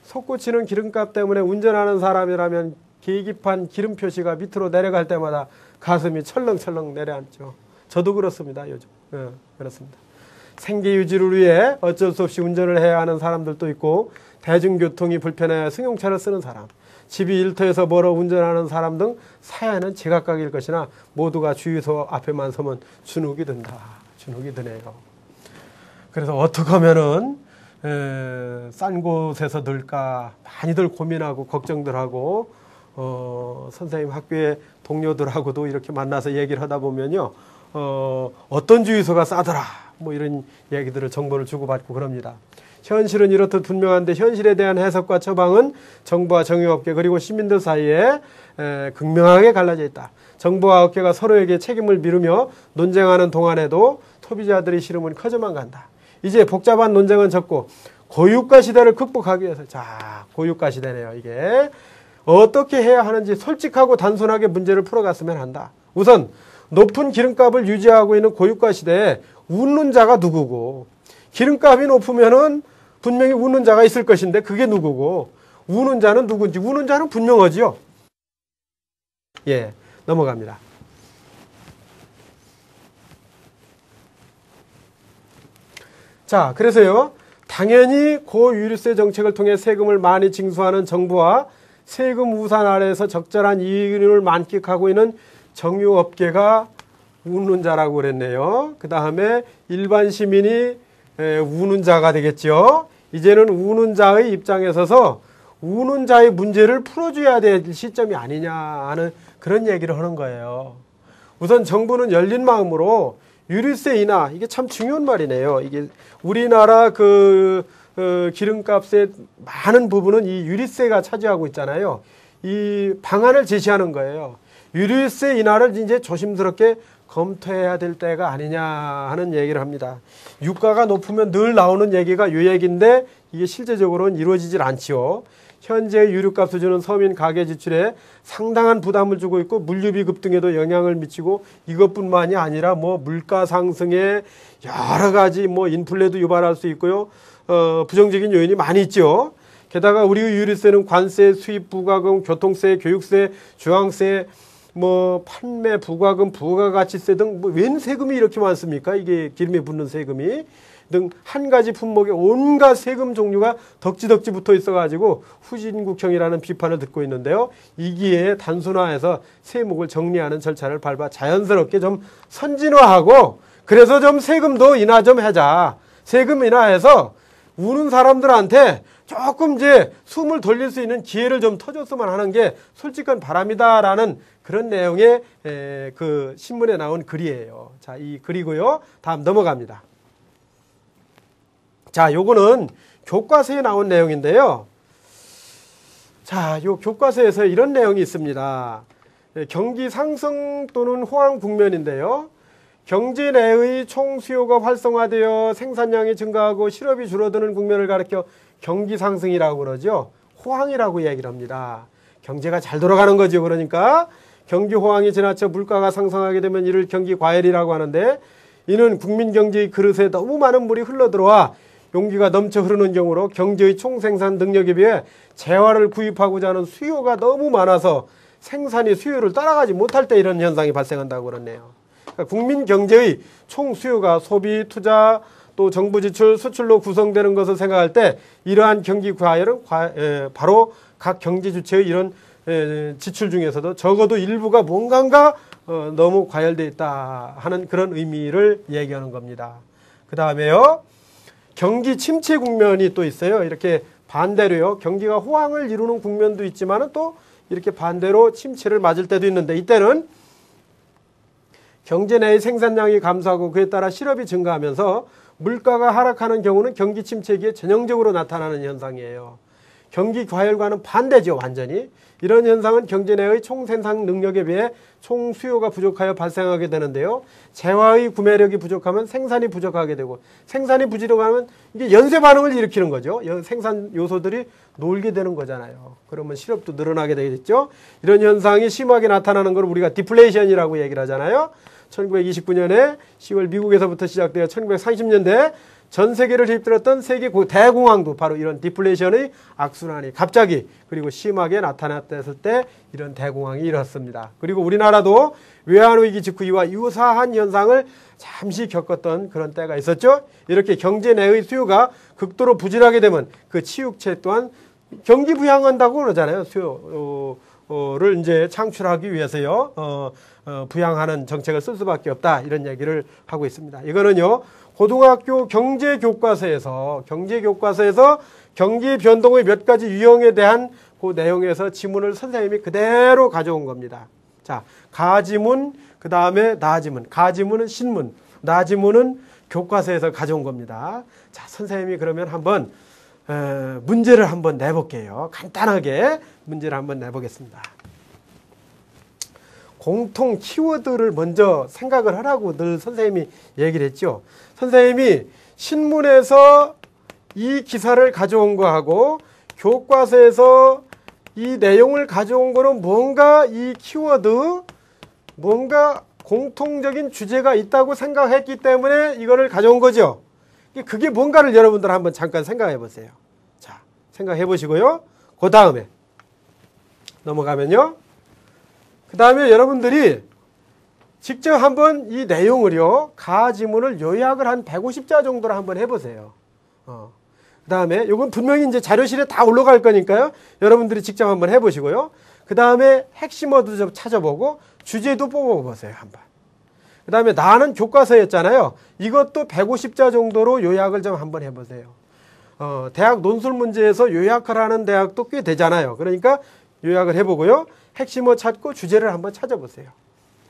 솟구치는 기름값 때문에 운전하는 사람이라면 계기판 기름 표시가 밑으로 내려갈 때마다 가슴이 철렁철렁 내려앉죠. 저도 그렇습니다. 요즘. 그렇습니다. 생계 유지를 위해 어쩔 수 없이 운전을 해야 하는 사람들도 있고, 대중교통이 불편해 승용차를 쓰는 사람, 집이 일터에서 멀어 운전하는 사람 등 사연은 제각각일 것이나 모두가 주유소 앞에만 서면 주눅이 든다. 주눅이 드네요. 그래서 어떻게 하면은 싼 곳에서 넣을까 많이들 고민하고 걱정들 하고, 선생님 학교의 동료들하고도 이렇게 만나서 얘기를 하다 보면요, 어떤 주유소가 싸더라, 뭐 이런 얘기들을 정보를 주고받고 그럽니다. 현실은 이렇듯 분명한데 현실에 대한 해석과 처방은 정부와 정유업계 그리고 시민들 사이에 극명하게 갈라져 있다. 정부와 업계가 서로에게 책임을 미루며 논쟁하는 동안에도 소비자들의 시름은 커져만 간다. 이제 복잡한 논쟁은 접고 고유가 시대를 극복하기 위해서, 자, 고유가 시대네요. 이게 어떻게 해야 하는지 솔직하고 단순하게 문제를 풀어갔으면 한다. 우선 높은 기름값을 유지하고 있는 고유가 시대에 웃는 자가 누구고, 기름값이 높으면은 분명히 웃는 자가 있을 것인데 그게 누구고, 우는 자는 누군지, 우는 자는 분명하지요. 예, 넘어갑니다. 자, 그래서요, 당연히 고유류세 정책을 통해 세금을 많이 징수하는 정부와 세금 우산 아래에서 적절한 이익을 만끽하고 있는 정유업계가 우는 자라고 그랬네요. 그 다음에 일반 시민이 우는 자가 되겠죠. 이제는 우는 자의 입장에 서서 우는 자의 문제를 풀어줘야 될 시점이 아니냐 하는 그런 얘기를 하는 거예요. 우선 정부는 열린 마음으로 유류세 인하, 이게 참 중요한 말이네요. 이게 우리나라 기름값의 많은 부분은 이 유류세가 차지하고 있잖아요. 이 방안을 제시하는 거예요. 유류세 인하를 이제 조심스럽게 검토해야 될 때가 아니냐 하는 얘기를 합니다. 유가가 높으면 늘 나오는 얘기가 요 얘기인데 이게 실제적으로는 이루어지질 않지요. 현재 유류값 수준은 서민 가계 지출에 상당한 부담을 주고 있고 물류비 급등에도 영향을 미치고 이것뿐만이 아니라 뭐 물가 상승에 여러 가지 뭐 인플레도 유발할 수 있고요. 부정적인 요인이 많이 있죠. 게다가 우리 유류세는 관세, 수입 부가금, 교통세, 교육세, 주황세, 뭐 판매 부가금, 부가가치세 등 뭐 웬 세금이 이렇게 많습니까? 이게 기름에 붙는 세금이 등 한 가지 품목에 온갖 세금 종류가 덕지덕지 붙어 있어가지고 후진국형이라는 비판을 듣고 있는데요. 이기에 단순화해서 세목을 정리하는 절차를 밟아 자연스럽게 좀 선진화하고, 그래서 좀 세금도 인하 좀 하자. 세금 인하해서 우는 사람들한테 조금 이제 숨을 돌릴 수 있는 기회를 좀 터줬으면 하는 게 솔직한 바람이다라는 그런 내용의 그 신문에 나온 글이에요. 자, 이 글이고요. 다음 넘어갑니다. 자, 요거는 교과서에 나온 내용인데요. 자, 요 교과서에서 이런 내용이 있습니다. 경기 상승 또는 호황 국면인데요. 경제 내의 총 수요가 활성화되어 생산량이 증가하고 실업이 줄어드는 국면을 가리켜 경기 상승이라고 그러죠. 호황이라고 얘기를 합니다. 경제가 잘 돌아가는 거죠. 그러니까 경기 호황이 지나쳐 물가가 상승하게 되면 이를 경기 과열이라고 하는데, 이는 국민 경제의 그릇에 너무 많은 물이 흘러들어와 용기가 넘쳐 흐르는 경우로 경제의 총생산 능력에 비해 재화를 구입하고자 하는 수요가 너무 많아서 생산이 수요를 따라가지 못할 때 이런 현상이 발생한다고 그러네요. 그러니까 국민 경제의 총 수요가 소비, 투자, 또 정부 지출, 수출로 구성되는 것을 생각할 때 이러한 경기 과열은 바로 각 경제 주체의 이런 지출 중에서도 적어도 일부가 뭔가가 너무 과열되어 있다 하는 그런 의미를 얘기하는 겁니다. 그 다음에요. 경기 침체 국면이 또 있어요. 이렇게 반대로요. 경기가 호황을 이루는 국면도 있지만 또 이렇게 반대로 침체를 맞을 때도 있는데 이때는 경제 내의 생산량이 감소하고 그에 따라 실업이 증가하면서 물가가 하락하는 경우는 경기 침체기에 전형적으로 나타나는 현상이에요. 경기 과열과는 반대죠. 완전히. 이런 현상은 경제 내의 총생산 능력에 비해 총수요가 부족하여 발생하게 되는데요. 재화의 구매력이 부족하면 생산이 부족하게 되고 생산이 부족하면 이게 연쇄 반응을 일으키는 거죠. 생산 요소들이 놀게 되는 거잖아요. 그러면 실업도 늘어나게 되겠죠. 이런 현상이 심하게 나타나는 걸 우리가 디플레이션이라고 얘기를 하잖아요. 1929년에 10월 미국에서부터 시작되어 1930년대 전 세계를 휩쓸었던 세계 대공황도 바로 이런 디플레이션의 악순환이 갑자기 그리고 심하게 나타났을 때 이런 대공황이 일어났습니다. 그리고 우리나라도 외환위기 직후 이와 유사한 현상을 잠시 겪었던 그런 때가 있었죠. 이렇게 경제 내의 수요가 극도로 부진하게 되면 그 치유체 또한 경기 부양한다고 그러잖아요. 수요를 이제 창출하기 위해서요. 부양하는 정책을 쓸 수밖에 없다. 이런 얘기를 하고 있습니다. 이거는요. 고등학교 경제교과서에서 경기 변동의 몇 가지 유형에 대한 그 내용에서 지문을 선생님이 그대로 가져온 겁니다. 자, 가지문, 그 다음에 나지문. 가지문은 신문, 나지문은 교과서에서 가져온 겁니다. 자, 선생님이 그러면 한번 문제를 한번 내볼게요. 간단하게 문제를 한번 내보겠습니다. 공통 키워드를 먼저 생각을 하라고 늘 선생님이 얘기를 했죠. 선생님이 신문에서 이 기사를 가져온 거하고 교과서에서 이 내용을 가져온 거는 뭔가 이 키워드, 뭔가 공통적인 주제가 있다고 생각했기 때문에 이거를 가져온 거죠. 그게 뭔가를 여러분들 한번 잠깐 생각해 보세요. 자, 생각해 보시고요. 그 다음에 넘어가면요. 그 다음에 여러분들이 직접 한번 이 내용을요, 가지문을 요약을 한 150자 정도로 한번 해보세요. 그 다음에 이건 분명히 이제 자료실에 다 올라갈 거니까요. 여러분들이 직접 한번 해보시고요. 그 다음에 핵심 워드 좀 찾아보고 주제도 뽑아보세요. 한번. 그 다음에 나는 교과서였잖아요. 이것도 150자 정도로 요약을 좀 한번 해보세요. 대학 논술 문제에서 요약을 하는 대학도 꽤 되잖아요. 그러니까 요약을 해보고요. 핵심어 찾고 주제를 한번 찾아보세요.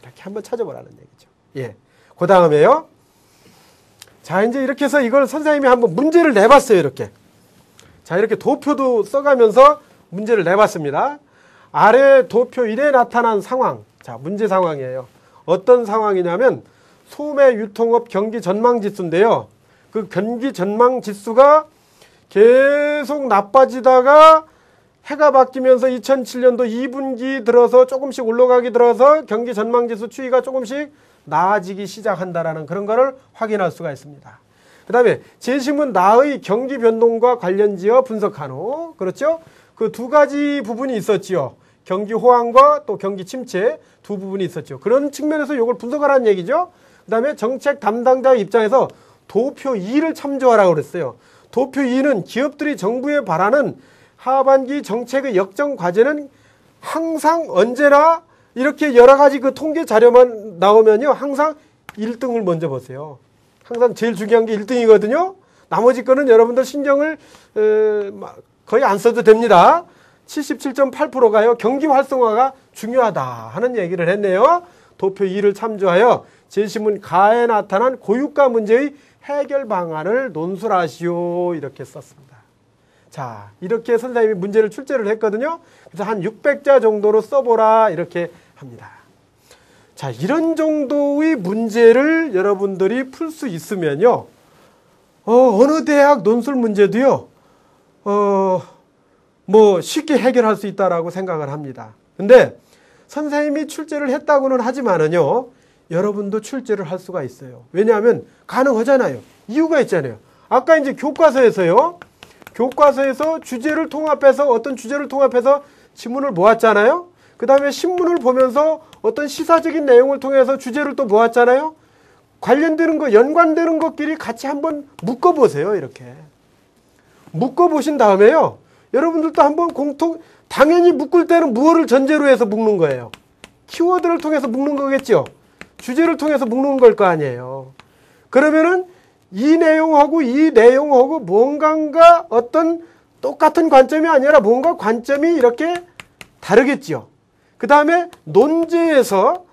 이렇게 한번 찾아보라는 얘기죠. 예. 그 다음에요. 자, 이제 이렇게 해서 이걸 선생님이 한번 문제를 내봤어요. 이렇게. 자, 이렇게 도표도 써가면서 문제를 내봤습니다. 아래 도표 1에 나타난 상황. 자, 문제 상황이에요. 어떤 상황이냐면 소매 유통업 경기 전망 지수인데요. 그 경기 전망 지수가 계속 나빠지다가 해가 바뀌면서 2007년도 2분기 들어서 조금씩 올라가기 들어서 경기 전망지수 추이가 조금씩 나아지기 시작한다라는 그런 거를 확인할 수가 있습니다. 그 다음에 제시문 나의 경기 변동과 관련지어 분석한 후, 그렇죠? 그 두 가지 부분이 있었지요. 경기 호황과 또 경기 침체 두 부분이 있었죠. 그런 측면에서 이걸 분석하라는 얘기죠. 그 다음에 정책 담당자 입장에서 도표 2를 참조하라고 그랬어요. 도표 2는 기업들이 정부에 바라는 하반기 정책의 역정 과제는 항상 언제나 이렇게 여러 가지 그 통계 자료만 나오면요. 항상 1등을 먼저 보세요. 항상 제일 중요한 게 1등이거든요. 나머지 거는 여러분들 신경을 거의 안 써도 됩니다. 77.8%가요. 경기 활성화가 중요하다 하는 얘기를 했네요. 도표 2를 참조하여 제시문 가에 나타난 고유가 문제의 해결 방안을 논술하시오. 이렇게 썼습니다. 자, 이렇게 선생님이 문제를 출제를 했거든요. 그래서 한 600자 정도로 써보라 이렇게 합니다. 자, 이런 정도의 문제를 여러분들이 풀 수 있으면요. 어느 대학 논술 문제도요. 뭐 쉽게 해결할 수 있다라고 생각을 합니다. 근데 선생님이 출제를 했다고는 하지만은요. 여러분도 출제를 할 수가 있어요. 왜냐하면 가능하잖아요. 이유가 있잖아요. 아까 이제 교과서에서 주제를 통합해서 어떤 주제를 통합해서 지문을 모았잖아요. 그 다음에 신문을 보면서 어떤 시사적인 내용을 통해서 주제를 또 모았잖아요. 관련되는 거, 연관되는 것끼리 같이 한번 묶어보세요. 이렇게. 묶어보신 다음에요. 여러분들도 한번 당연히 묶을 때는 무엇을 전제로 해서 묶는 거예요? 키워드를 통해서 묶는 거겠죠. 주제를 통해서 묶는 걸 거 아니에요. 그러면은 이 내용하고 뭔가 어떤 똑같은 관점이 아니라 뭔가 관점이 이렇게 다르겠죠. 그 다음에 논제에서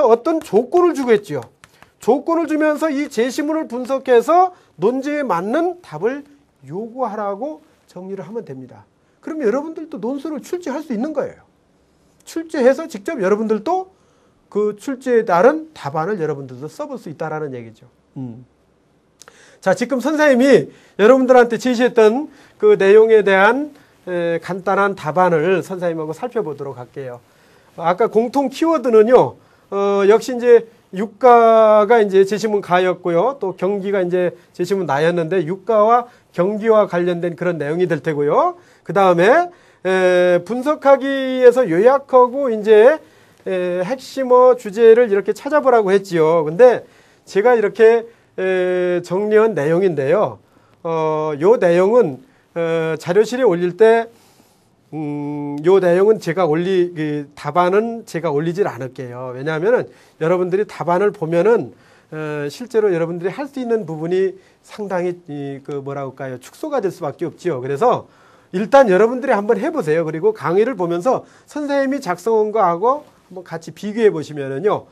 어떤 조건을 주겠죠. 조건을 주면서 이 제시문을 분석해서 논제에 맞는 답을 요구하라고 정리를 하면 됩니다. 그러면 여러분들도 논술을 출제할 수 있는 거예요. 출제해서 직접 여러분들도 그 출제에 따른 답안을 여러분들도 써볼 수 있다는 얘기죠. 자, 지금 선생님이 여러분들한테 제시했던 그 내용에 대한 간단한 답안을 선생님하고 살펴보도록 할게요. 아까 공통 키워드는요, 역시 이제 유가가 이제 제시문 가였고요. 또 경기가 이제 제시문 나였는데 유가와 경기와 관련된 그런 내용이 될 테고요. 그 다음에 분석하기에서 요약하고 이제 핵심어 주제를 이렇게 찾아보라고 했지요. 근데 제가 이렇게 정리한 내용인데요. 요 내용은 자료실에 올릴 때 요 내용은 제가 답안은 제가 올리질 않을게요. 왜냐하면은 여러분들이 답안을 보면은 실제로 여러분들이 할 수 있는 부분이 상당히 축소가 될 수밖에 없지요. 그래서 일단 여러분들이 한번 해보세요. 그리고 강의를 보면서 선생님이 작성한 거하고 한번 같이 비교해 보시면은요,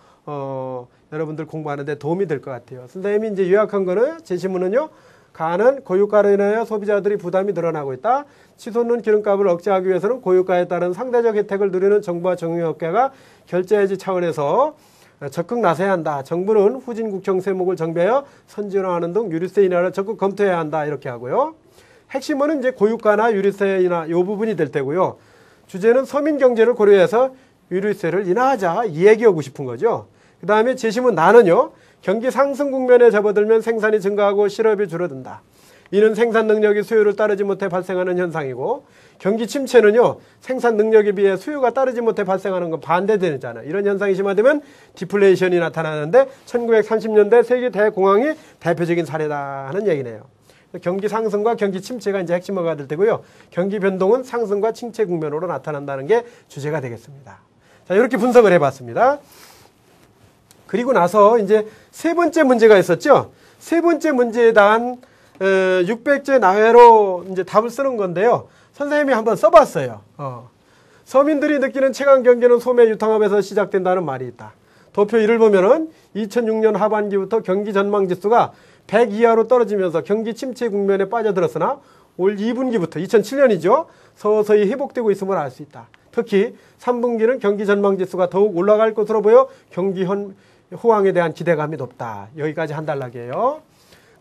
여러분들 공부하는데 도움이 될 것 같아요. 선생님이 이제 요약한 거는 제시문은요, 가는 고유가로 인하여 소비자들이 부담이 늘어나고 있다. 치솟는 기름값을 억제하기 위해서는 고유가에 따른 상대적 혜택을 누리는 정부와 정유업계가 결제해지 차원에서 적극 나서야 한다. 정부는 후진국형 세목을 정비하여 선진화하는 등 유류세 인하를 적극 검토해야 한다. 이렇게 하고요. 핵심은 이제 고유가나 유류세 인하 이 부분이 될 테고요. 주제는 서민 경제를 고려해서 유류세를 인하하자. 이 얘기하고 싶은 거죠. 그 다음에 제시문 나는요. 경기 상승 국면에 접어들면 생산이 증가하고 실업이 줄어든다. 이는 생산 능력이 수요를 따르지 못해 발생하는 현상이고, 경기 침체는요, 생산 능력에 비해 수요가 따르지 못해 발생하는 건 반대되잖아요. 이런 현상이 심화되면 디플레이션이 나타나는데 1930년대 세계 대공황이 대표적인 사례다 하는 얘기네요. 경기 상승과 경기 침체가 이제 핵심어가 될 테고요. 경기 변동은 상승과 침체 국면으로 나타난다는 게 주제가 되겠습니다. 자, 이렇게 분석을 해봤습니다. 그리고 나서 이제 세 번째 문제가 있었죠. 세 번째 문제에 대한 600제 나회로 이제 답을 쓰는 건데요. 선생님이 한번 써봤어요. 서민들이 느끼는 최강 경기는 소매 유통업에서 시작된다는 말이 있다. 도표 1을 보면은 2006년 하반기부터 경기 전망 지수가 100 이하로 떨어지면서 경기 침체 국면에 빠져들었으나 올 2분기부터 2007년이죠. 서서히 회복되고 있음을 알 수 있다. 특히 3분기는 경기 전망 지수가 더욱 올라갈 것으로 보여 경기 호황에 대한 기대감이 높다. 여기까지 한 단락이에요.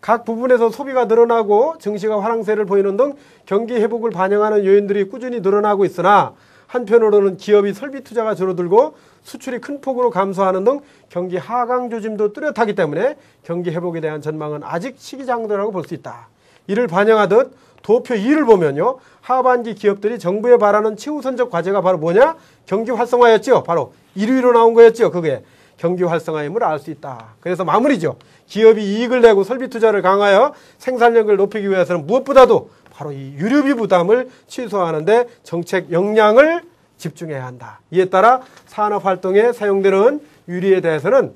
각 부분에서 소비가 늘어나고 증시가 화랑세를 보이는 등 경기 회복을 반영하는 요인들이 꾸준히 늘어나고 있으나 한편으로는 기업이 설비 투자가 줄어들고 수출이 큰 폭으로 감소하는 등 경기 하강 조짐도 뚜렷하기 때문에 경기 회복에 대한 전망은 아직 시기상조라고 볼 수 있다. 이를 반영하듯 도표 2를 보면요. 하반기 기업들이 정부에 바라는 최우선적 과제가 바로 뭐냐? 경기 활성화였죠. 바로 1위로 나온 거였죠. 그게 경기 활성화임을 알 수 있다. 그래서 마무리죠. 기업이 이익을 내고 설비 투자를 강화하여 생산력을 높이기 위해서는 무엇보다도 바로 이 유류비 부담을 최소화하는데 정책 역량을 집중해야 한다. 이에 따라 산업활동에 사용되는 유리에 대해서는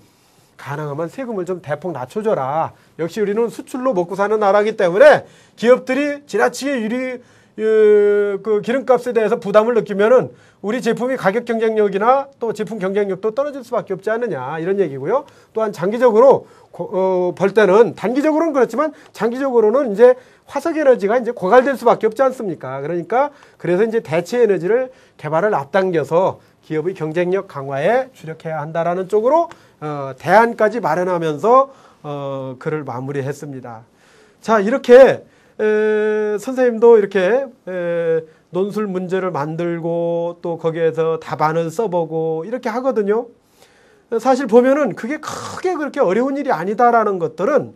가능하면 세금을 좀 대폭 낮춰줘라. 역시 우리는 수출로 먹고 사는 나라이기 때문에 기업들이 지나치게 그 기름값에 대해서 부담을 느끼면은 우리 제품이 가격 경쟁력이나 또 제품 경쟁력도 떨어질 수밖에 없지 않느냐 이런 얘기고요. 또한 장기적으로 볼 때는 단기적으로는 그렇지만 장기적으로는 이제 화석 에너지가 이제 고갈될 수밖에 없지 않습니까? 그러니까 그래서 이제 대체 에너지를 개발을 앞당겨서 기업의 경쟁력 강화에 주력해야 한다라는 쪽으로 대안까지 마련하면서 글을 마무리했습니다. 자, 이렇게 선생님도 이렇게 논술 문제를 만들고 또 거기에서 답안을 써보고 이렇게 하거든요. 사실 보면은 그게 크게 그렇게 어려운 일이 아니다라는 것들은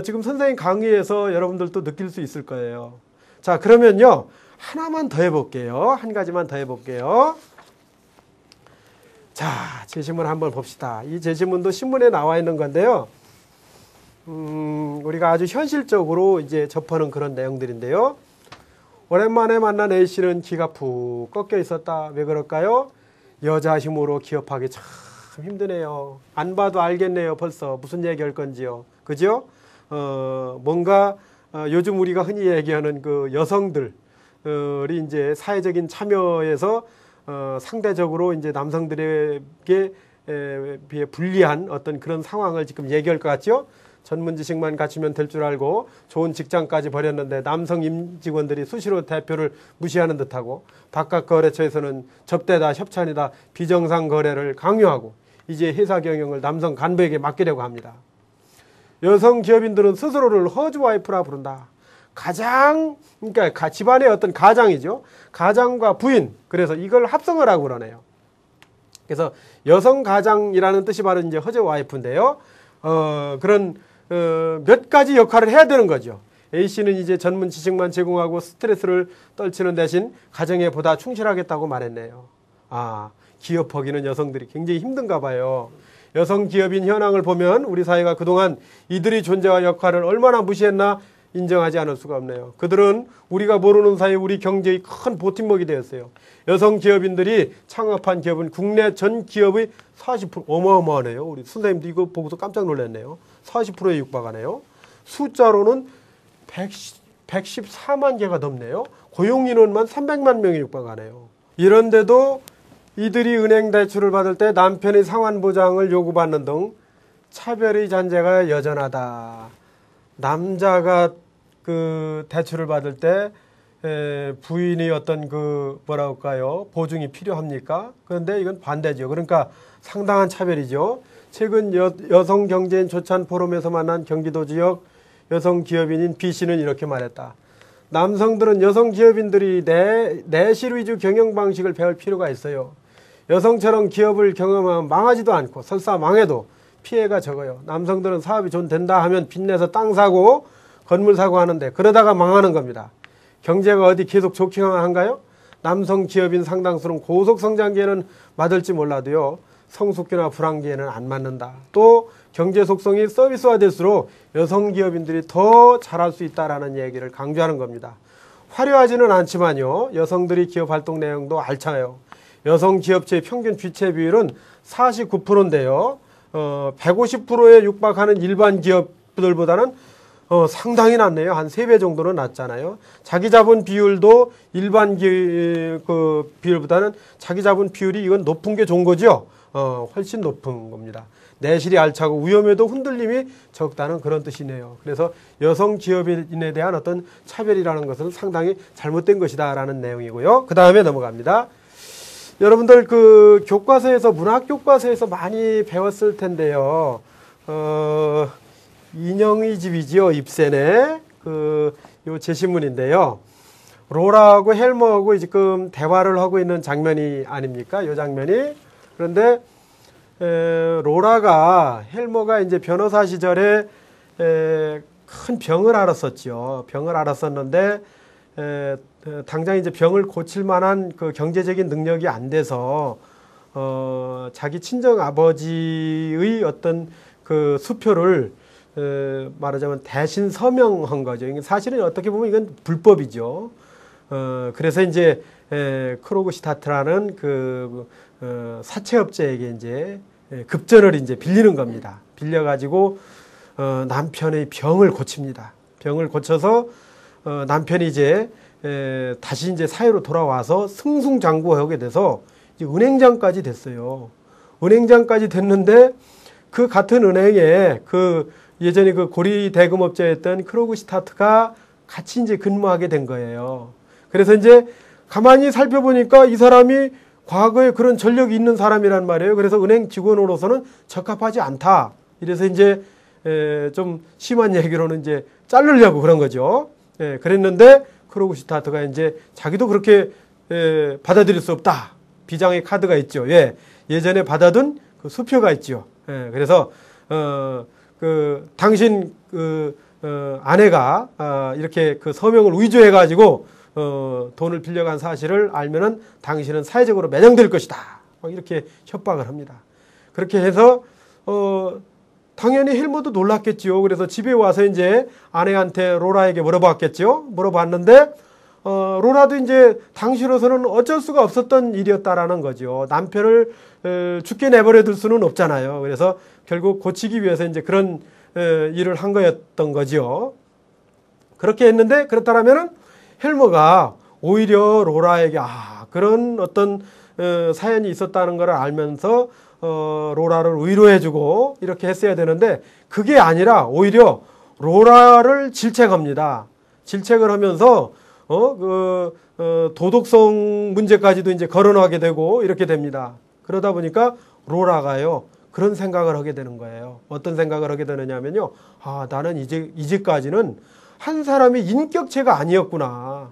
지금 선생님 강의에서 여러분들도 느낄 수 있을 거예요. 자, 그러면요 하나만 더 해볼게요. 한 가지만 더 해볼게요. 자, 제시문 한번 봅시다. 이 제시문도 신문에 나와 있는 건데요. 우리가 아주 현실적으로 이제 접하는 그런 내용들인데요. 오랜만에 만난 A씨는 기가 푹 꺾여 있었다. 왜 그럴까요? 여자 힘으로 기업하기 참 힘드네요. 안 봐도 알겠네요. 벌써 무슨 얘기할 건지요. 그죠? 뭔가 요즘 우리가 흔히 얘기하는 그 여성들이 이제 사회적인 참여에서 상대적으로 이제 남성들에게 비해 불리한 어떤 그런 상황을 지금 얘기할 것 같죠? 전문 지식만 갖추면 될 줄 알고 좋은 직장까지 벌였는데 남성 임직원들이 수시로 대표를 무시하는 듯하고 바깥 거래처에서는 접대다, 협찬이다, 비정상 거래를 강요하고 이제 회사 경영을 남성 간부에게 맡기려고 합니다. 여성 기업인들은 스스로를 허즈와이프라 부른다. 그러니까 집안의 어떤 가장이죠. 가장과 부인. 그래서 이걸 합성을 하고 그러네요. 그래서 여성 가장이라는 뜻이 바로 이제 허즈와이프인데요. 그런 몇 가지 역할을 해야 되는 거죠. A씨는 이제 전문 지식만 제공하고 스트레스를 떨치는 대신 가정에 보다 충실하겠다고 말했네요. 기업하기는 여성들이 굉장히 힘든가 봐요. 여성 기업인 현황을 보면 우리 사회가 그동안 이들의 존재와 역할을 얼마나 무시했나 인정하지 않을 수가 없네요. 그들은 우리가 모르는 사이 우리 경제의 큰 버팀목이 되었어요. 여성 기업인들이 창업한 기업은 국내 전 기업의 40%, 어마어마하네요. 우리 선생님도 이거 보고서 깜짝 놀랐네요. 40%에 육박하네요. 숫자로는 114만 개가 넘네요. 고용인원만 300만 명에 육박하네요. 이런데도 이들이 은행 대출을 받을 때 남편의 상환보장을 요구받는 등 차별의 잔재가 여전하다. 남자가 그 대출을 받을 때 부인이 어떤 그 뭐라 할까요? 보증이 필요합니까? 그런데 이건 반대죠. 그러니까 상당한 차별이죠. 최근 여성 경제인 조찬 포럼에서 만난 경기도 지역 여성 기업인인 B씨는 이렇게 말했다. 남성들은 여성 기업인들이 내실 위주 경영 방식을 배울 필요가 있어요. 여성처럼 기업을 경험하면 망하지도 않고 설사 망해도 피해가 적어요. 남성들은 사업이 좀 된다 하면 빚내서 땅 사고 건물 사고 하는데 그러다가 망하는 겁니다. 경제가 어디 계속 좋기만 한가요? 남성 기업인 상당수는 고속성장기에는 맞을지 몰라도요. 성숙기나 불황기에는 안 맞는다. 또 경제 속성이 서비스화될수록 여성 기업인들이 더 잘할 수 있다라는 얘기를 강조하는 겁니다. 화려하지는 않지만요. 여성들이 기업 활동 내용도 알차요. 여성 기업체의 평균 주체 비율은 49%인데요. 150%에 육박하는 일반 기업들보다는 상당히 낮네요. 한 3배 정도는 낮잖아요. 자기 자본 비율도 일반 비율보다는 자기 자본 비율이 이건 높은 게 좋은 거죠. 훨씬 높은 겁니다. 내실이 알차고 위험에도 흔들림이 적다는 그런 뜻이네요. 그래서 여성 기업인에 대한 어떤 차별이라는 것은 상당히 잘못된 것이다라는 내용이고요. 그 다음에 넘어갑니다. 여러분들 그 교과서에서 문학 교과서에서 많이 배웠을 텐데요. 인형의 집이지요. 입센의 요 제시문인데요. 로라하고 헬머하고 지금 대화를 하고 있는 장면이 아닙니까? 요 장면이. 그런데 로라가 헬머가 이제 변호사 시절에 큰 병을 앓았었죠. 병을 앓았었는데 당장 이제 병을 고칠 만한 그 경제적인 능력이 안 돼서 자기 친정 아버지의 어떤 그 수표를 말하자면 대신 서명한 거죠. 사실은 어떻게 보면 이건 불법이죠. 그래서 이제 크로그시타트라는 그 사채업자에게 이제 급전을 이제 빌리는 겁니다. 빌려가지고 남편의 병을 고칩니다. 병을 고쳐서 남편이 이제 다시 이제 사회로 돌아와서 승승장구하게 돼서 이제 은행장까지 됐어요. 은행장까지 됐는데 그 같은 은행에 그 예전에 그 고리 대금업자였던 크로그시타트가 같이 이제 근무하게 된 거예요. 그래서 이제 가만히 살펴보니까 이 사람이 과거에 그런 전력이 있는 사람이란 말이에요. 그래서 은행 직원으로서는 적합하지 않다. 이래서 이제 좀 심한 얘기로는 이제 자르려고 그런 거죠. 그랬는데 크로그시타트가 이제 자기도 그렇게 받아들일 수 없다. 비장의 카드가 있죠. 예전에 받아둔 그 수표가 있죠. 그래서 당신 아내가 이렇게 그 서명을 위조해 가지고 돈을 빌려간 사실을 알면은 당신은 사회적으로 매장될 것이다. 이렇게 협박을 합니다. 그렇게 해서 당연히 헬머도 놀랐겠죠. 그래서 집에 와서 이제 아내한테 로라에게 물어봤겠죠. 물어봤는데 로라도 이제 당시로서는 어쩔 수가 없었던 일이었다라는 거죠. 남편을 죽게 내버려 둘 수는 없잖아요. 그래서 결국 고치기 위해서 이제 그런 일을 한 거였던 거죠. 그렇게 했는데 그렇다면은 헬머가 오히려 로라에게 그런 어떤 사연이 있었다는 걸 알면서 로라를 위로해주고 이렇게 했어야 되는데 그게 아니라 오히려 로라를 질책합니다. 질책을 하면서 도덕성 문제까지도 이제 거론하게 되고 이렇게 됩니다. 그러다 보니까 로라가요 그런 생각을 하게 되는 거예요. 어떤 생각을 하게 되느냐면요, 나는 이제까지는 한 사람의 인격체가 아니었구나.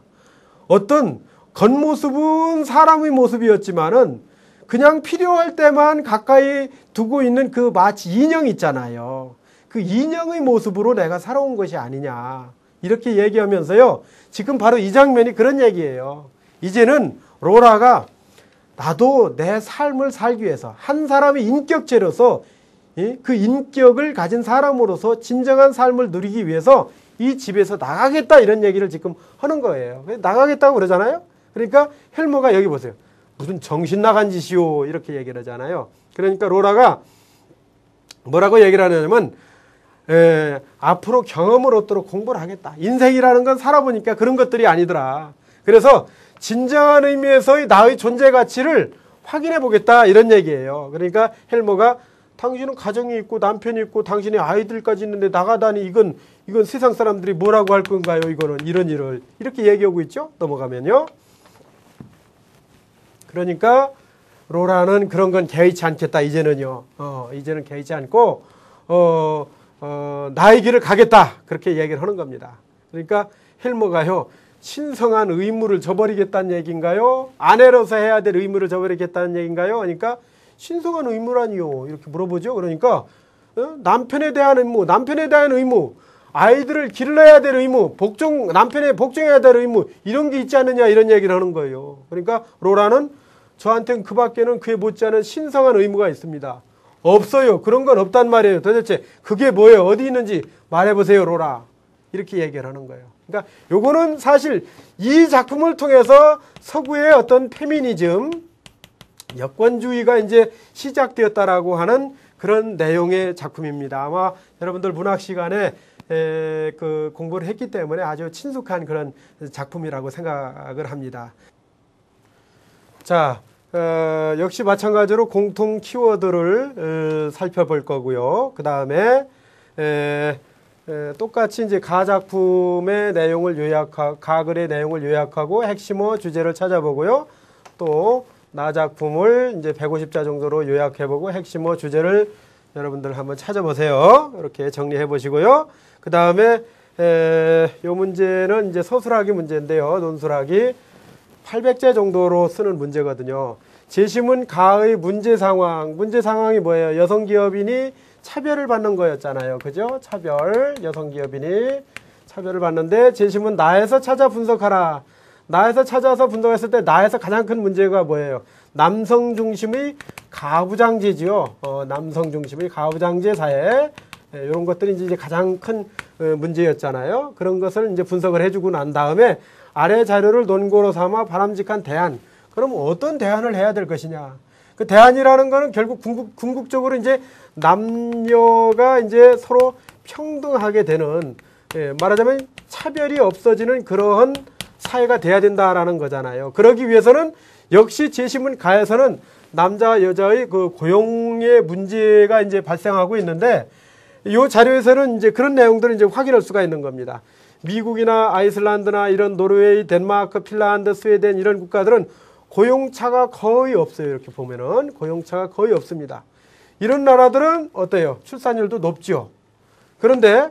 어떤 겉모습은 사람의 모습이었지만은 그냥 필요할 때만 가까이 두고 있는 그 마치 인형 있잖아요. 그 인형의 모습으로 내가 살아온 것이 아니냐. 이렇게 얘기하면서요. 지금 바로 이 장면이 그런 얘기예요. 이제는 로라가 나도 내 삶을 살기 위해서 한 사람의 인격체로서 그 인격을 가진 사람으로서 진정한 삶을 누리기 위해서 이 집에서 나가겠다 이런 얘기를 지금 하는 거예요. 나가겠다고 그러잖아요. 그러니까 헬머가 여기 보세요. 무슨 정신 나간 짓이요 이렇게 얘기를 하잖아요. 그러니까 로라가 뭐라고 얘기를 하냐면 앞으로 경험을 얻도록 공부를 하겠다. 인생이라는 건 살아보니까 그런 것들이 아니더라. 그래서 진정한 의미에서의 나의 존재 가치를 확인해 보겠다 이런 얘기예요. 그러니까 헬머가 당신은 가정이 있고 남편이 있고 당신의 아이들까지 있는데 나가다니 이건 세상 사람들이 뭐라고 할 건가요? 이거는 이런 일을 이렇게 얘기하고 있죠. 넘어가면요. 그러니까 로라는 그런 건 개의치 않겠다. 이제는요. 이제는 개의치 않고 나의 길을 가겠다. 그렇게 얘기를 하는 겁니다. 그러니까 헬머가요. 신성한 의무를 저버리겠다는 얘기인가요? 아내로서 해야 될 의무를 저버리겠다는 얘기인가요? 그러니까 신성한 의무라니요. 이렇게 물어보죠. 그러니까 남편에 대한 의무, 아이들을 길러야 될 의무, 남편에 복종해야 될 의무 이런 게 있지 않느냐 이런 얘기를 하는 거예요. 그러니까 로라는 저한테는 그 밖에는 그에 못지않은 신성한 의무가 있습니다. 없어요. 그런 건 없단 말이에요. 도대체 그게 뭐예요? 어디 있는지 말해보세요, 로라. 이렇게 얘기를 하는 거예요. 그러니까 요거는 사실 이 작품을 통해서 서구의 어떤 페미니즘, 여권주의가 이제 시작되었다라고 하는 그런 내용의 작품입니다. 아마 여러분들 문학 시간에 그 공부를 했기 때문에 아주 친숙한 그런 작품이라고 생각을 합니다. 자, 역시 마찬가지로 공통 키워드를 살펴볼 거고요. 그 다음에 똑같이 이제 가작품의 내용을 가글의 내용을 요약하고 핵심어 주제를 찾아보고요. 또 나작품을 이제 150자 정도로 요약해보고 핵심어 주제를 여러분들 한번 찾아보세요. 이렇게 정리해 보시고요. 그 다음에 요 문제는 이제 서술하기 문제인데요. 논술하기 800제 정도로 쓰는 문제거든요. 재심은 가의 문제 상황이 뭐예요? 여성 기업인이 차별을 받는 거였잖아요. 그죠? 여성 기업인이 차별을 받는데 재심은 나에서 찾아 분석하라. 나에서 찾아서 분석했을 때 나에서 가장 큰 문제가 뭐예요? 남성 중심의 가부장제지요. 남성 중심의 가부장제 사회. 이런 것들이 이제 가장 큰 문제였잖아요. 그런 것을 이제 분석을 해주고 난 다음에 아래 자료를 논고로 삼아 바람직한 대안. 그럼 어떤 대안을 해야 될 것이냐? 그 대안이라는 거는 결국 궁극적으로 이제 남녀가 이제 서로 평등하게 되는, 말하자면 차별이 없어지는 그러한 사회가 돼야 된다라는 거잖아요. 그러기 위해서는 역시 재심은 가에서는 남자 여자의 그 고용의 문제가 이제 발생하고 있는데 이 자료에서는 이제 그런 내용들을 이제 확인할 수가 있는 겁니다. 미국이나 아이슬란드나 이런 노르웨이, 덴마크, 핀란드, 스웨덴 이런 국가들은 고용차가 거의 없어요. 이렇게 보면은 고용차가 거의 없습니다. 이런 나라들은 어때요? 출산율도 높죠. 그런데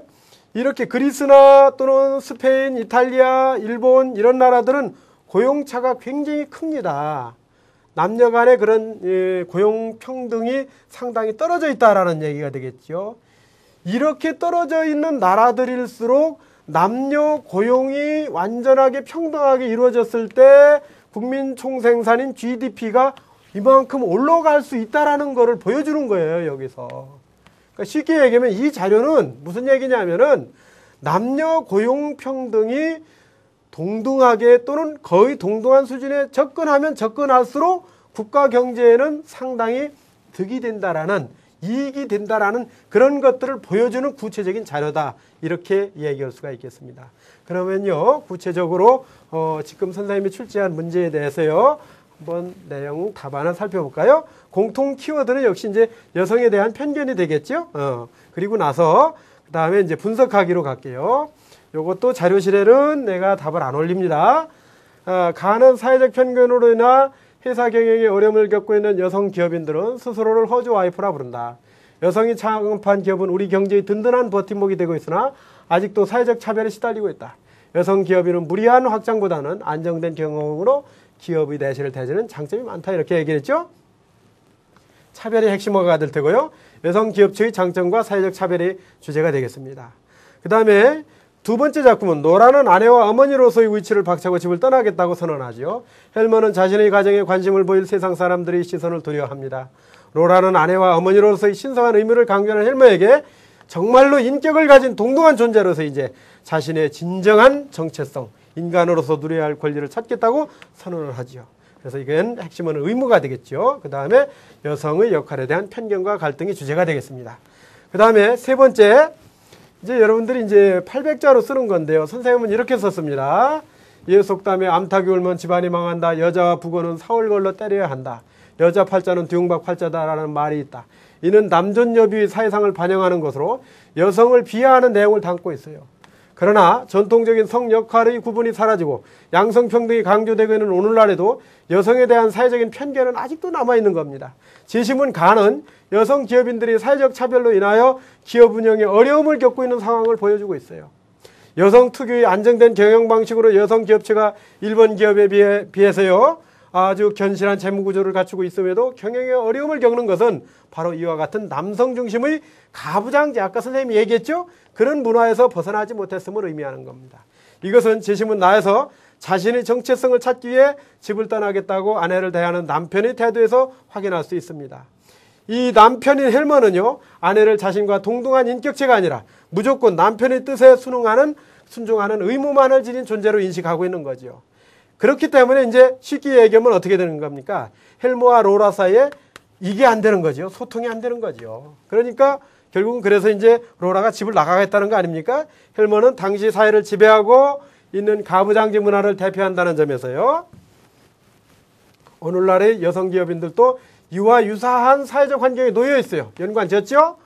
이렇게 그리스나 또는 스페인, 이탈리아, 일본 이런 나라들은 고용차가 굉장히 큽니다. 남녀 간의 그런 고용 평등이 상당히 떨어져 있다라는 얘기가 되겠죠. 이렇게 떨어져 있는 나라들일수록 남녀 고용이 완전하게 평등하게 이루어졌을 때 국민 총생산인 GDP가 이만큼 올라갈 수 있다라는 것을 보여주는 거예요, 여기서. 그러니까 쉽게 얘기하면 이 자료는 무슨 얘기냐면은 남녀 고용 평등이 동등하게 또는 거의 동등한 수준에 접근하면 접근할수록 국가 경제에는 상당히 득이 된다라는, 이익이 된다라는 그런 것들을 보여주는 구체적인 자료다, 이렇게 얘기할 수가 있겠습니다. 그러면요, 구체적으로 지금 선생님이 출제한 문제에 대해서요, 한번 내용 답안을 살펴볼까요? 공통 키워드는 역시 이제 여성에 대한 편견이 되겠죠. 그리고 나서 그 다음에 이제 분석하기로 갈게요. 요것도 자료실에는 내가 답을 안 올립니다. 가는 사회적 편견으로 인한 회사 경영에 어려움을 겪고 있는 여성 기업인들은 스스로를 허즈 와이프라 부른다. 여성이 창업한 기업은 우리 경제의 든든한 버팀목이 되고 있으나 아직도 사회적 차별에 시달리고 있다. 여성 기업인은 무리한 확장보다는 안정된 경영으로 기업의 내실을 다지는 장점이 많다, 이렇게 얘기했죠. 차별이 핵심어가 될 테고요. 여성 기업체의 장점과 사회적 차별이 주제가 되겠습니다. 그 다음에 두 번째 작품은 노라는 아내와 어머니로서의 위치를 박차고 집을 떠나겠다고 선언하죠. 헬머는 자신의 가정에 관심을 보일 세상 사람들의 시선을 두려워합니다. 로라는 아내와 어머니로서의 신성한 의무를 강조하는 헬머에게 정말로 인격을 가진 동등한 존재로서 이제 자신의 진정한 정체성, 인간으로서 누려야 할 권리를 찾겠다고 선언을 하지요. 그래서 이건 핵심은 의무가 되겠죠. 그 다음에 여성의 역할에 대한 편견과 갈등이 주제가 되겠습니다. 그 다음에 세 번째, 이제 여러분들이 이제 800자로 쓰는 건데요. 선생님은 이렇게 썼습니다. 예 속담에 암탉이 울면 집안이 망한다. 여자와 북어는 사월 걸러 때려야 한다. 여자 팔자는 뒤웅박 팔자다라는 말이 있다. 이는 남존여비의 사회상을 반영하는 것으로 여성을 비하하는 내용을 담고 있어요. 그러나 전통적인 성 역할의 구분이 사라지고 양성평등이 강조되고 있는 오늘날에도 여성에 대한 사회적인 편견은 아직도 남아있는 겁니다. 제시문 가는 여성 기업인들이 사회적 차별로 인하여 기업 운영에 어려움을 겪고 있는 상황을 보여주고 있어요. 여성 특유의 안정된 경영 방식으로 여성 기업체가 일본 기업에 비해서요, 아주 견실한 재무구조를 갖추고 있음에도 경영에 어려움을 겪는 것은 바로 이와 같은 남성 중심의 가부장제, 아까 선생님이 얘기했죠? 그런 문화에서 벗어나지 못했음을 의미하는 겁니다. 이것은 제시문 나에서 자신의 정체성을 찾기 위해 집을 떠나겠다고 아내를 대하는 남편의 태도에서 확인할 수 있습니다. 이 남편인 헬머는요, 아내를 자신과 동등한 인격체가 아니라 무조건 남편의 뜻에 순종하는 의무만을 지닌 존재로 인식하고 있는 거죠. 그렇기 때문에 이제 쉽게 얘기하면 어떻게 되는 겁니까? 헬머와 로라 사이에 이게 안 되는 거죠. 소통이 안 되는 거죠. 그러니까 결국은 그래서 이제 로라가 집을 나가겠다는 거 아닙니까? 헬머는 당시 사회를 지배하고 있는 가부장제 문화를 대표한다는 점에서요, 오늘날의 여성 기업인들도 이와 유사한 사회적 환경에 놓여 있어요. 연관지었죠?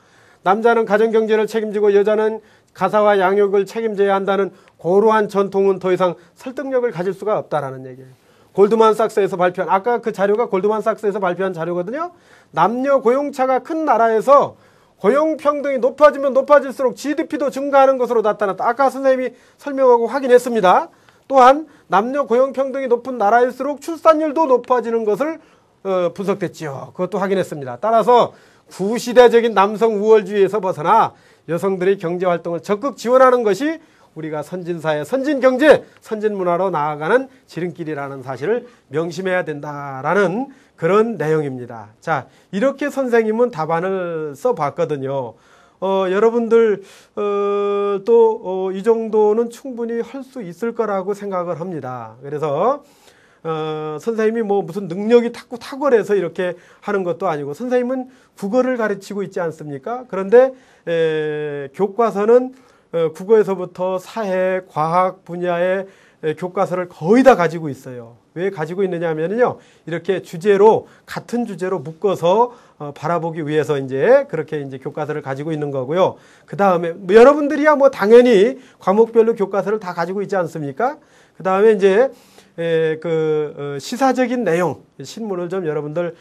남자는 가정경제를 책임지고 여자는 가사와 양육을 책임져야 한다는 고루한 전통은 더 이상 설득력을 가질 수가 없다라는 얘기예요. 골드만삭스에서 발표한, 아까 그 자료가 골드만삭스에서 발표한 자료거든요. 남녀 고용차가 큰 나라에서 고용평등이 높아지면 높아질수록 GDP도 증가하는 것으로 나타났다. 아까 선생님이 설명하고 확인했습니다. 또한 남녀 고용평등이 높은 나라일수록 출산율도 높아지는 것을 분석됐죠. 그것도 확인했습니다. 따라서 구시대적인 남성 우월주의에서 벗어나 여성들의 경제활동을 적극 지원하는 것이 우리가 선진사회, 선진경제, 선진문화로 나아가는 지름길이라는 사실을 명심해야 된다라는 그런 내용입니다. 자, 이렇게 선생님은 답안을 써봤거든요. 여러분들 또 이 정도는 충분히 할 수 있을 거라고 생각을 합니다. 그래서 선생님이 뭐 무슨 능력이 탁월해서 이렇게 하는 것도 아니고, 선생님은 국어를 가르치고 있지 않습니까? 그런데 교과서는 국어에서부터 사회, 과학 분야의 교과서를 거의 다 가지고 있어요. 왜 가지고 있느냐 하면요, 이렇게 주제로, 같은 주제로 묶어서 바라보기 위해서 이제 그렇게 이제 교과서를 가지고 있는 거고요. 그 다음에 여러분들이야 뭐 당연히 과목별로 교과서를 다 가지고 있지 않습니까? 그 다음에 이제 시사적인 내용, 신문을 좀 여러분들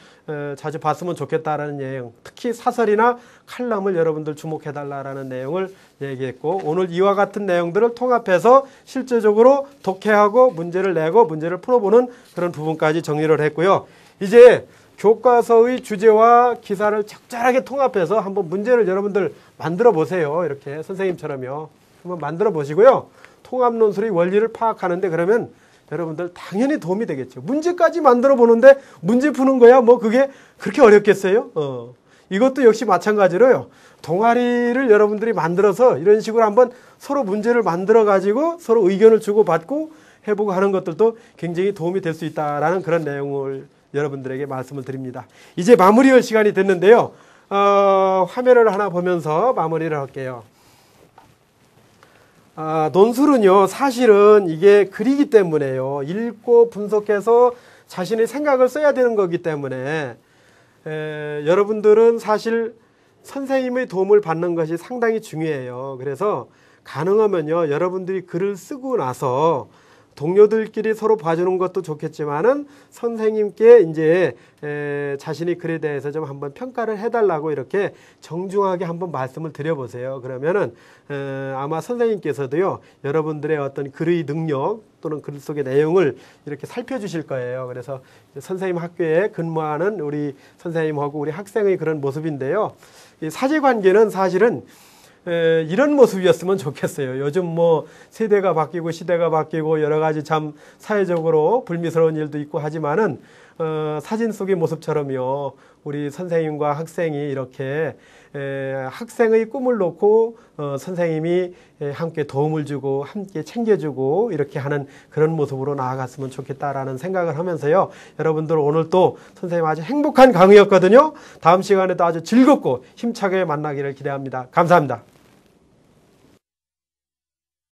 자주 봤으면 좋겠다라는 내용, 특히 사설이나 칼럼을 여러분들 주목해달라는 내용을 얘기했고, 오늘 이와 같은 내용들을 통합해서 실제적으로 독해하고 문제를 내고 문제를 풀어보는 그런 부분까지 정리를 했고요. 이제 교과서의 주제와 기사를 적절하게 통합해서 한번 문제를 여러분들 만들어 보세요. 이렇게 선생님처럼요. 한번 만들어 보시고요. 통합논술의 원리를 파악하는데 그러면 여러분들 당연히 도움이 되겠죠. 문제까지 만들어 보는데 문제 푸는 거야 뭐 그게 그렇게 어렵겠어요? 이것도 역시 마찬가지로요. 동아리를 여러분들이 만들어서 이런 식으로 한번 서로 문제를 만들어 가지고 서로 의견을 주고받고 해보고 하는 것들도 굉장히 도움이 될 수 있다라는 그런 내용을 여러분들에게 말씀을 드립니다. 이제 마무리할 시간이 됐는데요. 화면을 하나 보면서 마무리를 할게요. 논술은요, 사실은 이게 글이기 때문에요. 읽고 분석해서 자신의 생각을 써야 되는 거기 때문에 여러분들은 사실 선생님의 도움을 받는 것이 상당히 중요해요. 그래서 가능하면요, 여러분들이 글을 쓰고 나서 동료들끼리 서로 봐주는 것도 좋겠지만은 선생님께 이제 자신의 글에 대해서 좀 한번 평가를 해달라고 이렇게 정중하게 한번 말씀을 드려보세요. 그러면은 아마 선생님께서도요, 여러분들의 어떤 글의 능력 또는 글 속의 내용을 이렇게 살펴주실 거예요. 그래서 선생님 학교에 근무하는 우리 선생님하고 우리 학생의 그런 모습인데요. 이 사제관계는 사실은 이런 모습이었으면 좋겠어요. 요즘 뭐 세대가 바뀌고 시대가 바뀌고 여러 가지 참 사회적으로 불미스러운 일도 있고 하지만은 사진 속의 모습처럼요, 우리 선생님과 학생이 이렇게 학생의 꿈을 놓고 선생님이 함께 도움을 주고 함께 챙겨주고 이렇게 하는 그런 모습으로 나아갔으면 좋겠다라는 생각을 하면서요, 여러분들 오늘 또 선생님 아주 행복한 강의였거든요. 다음 시간에도 아주 즐겁고 힘차게 만나기를 기대합니다. 감사합니다.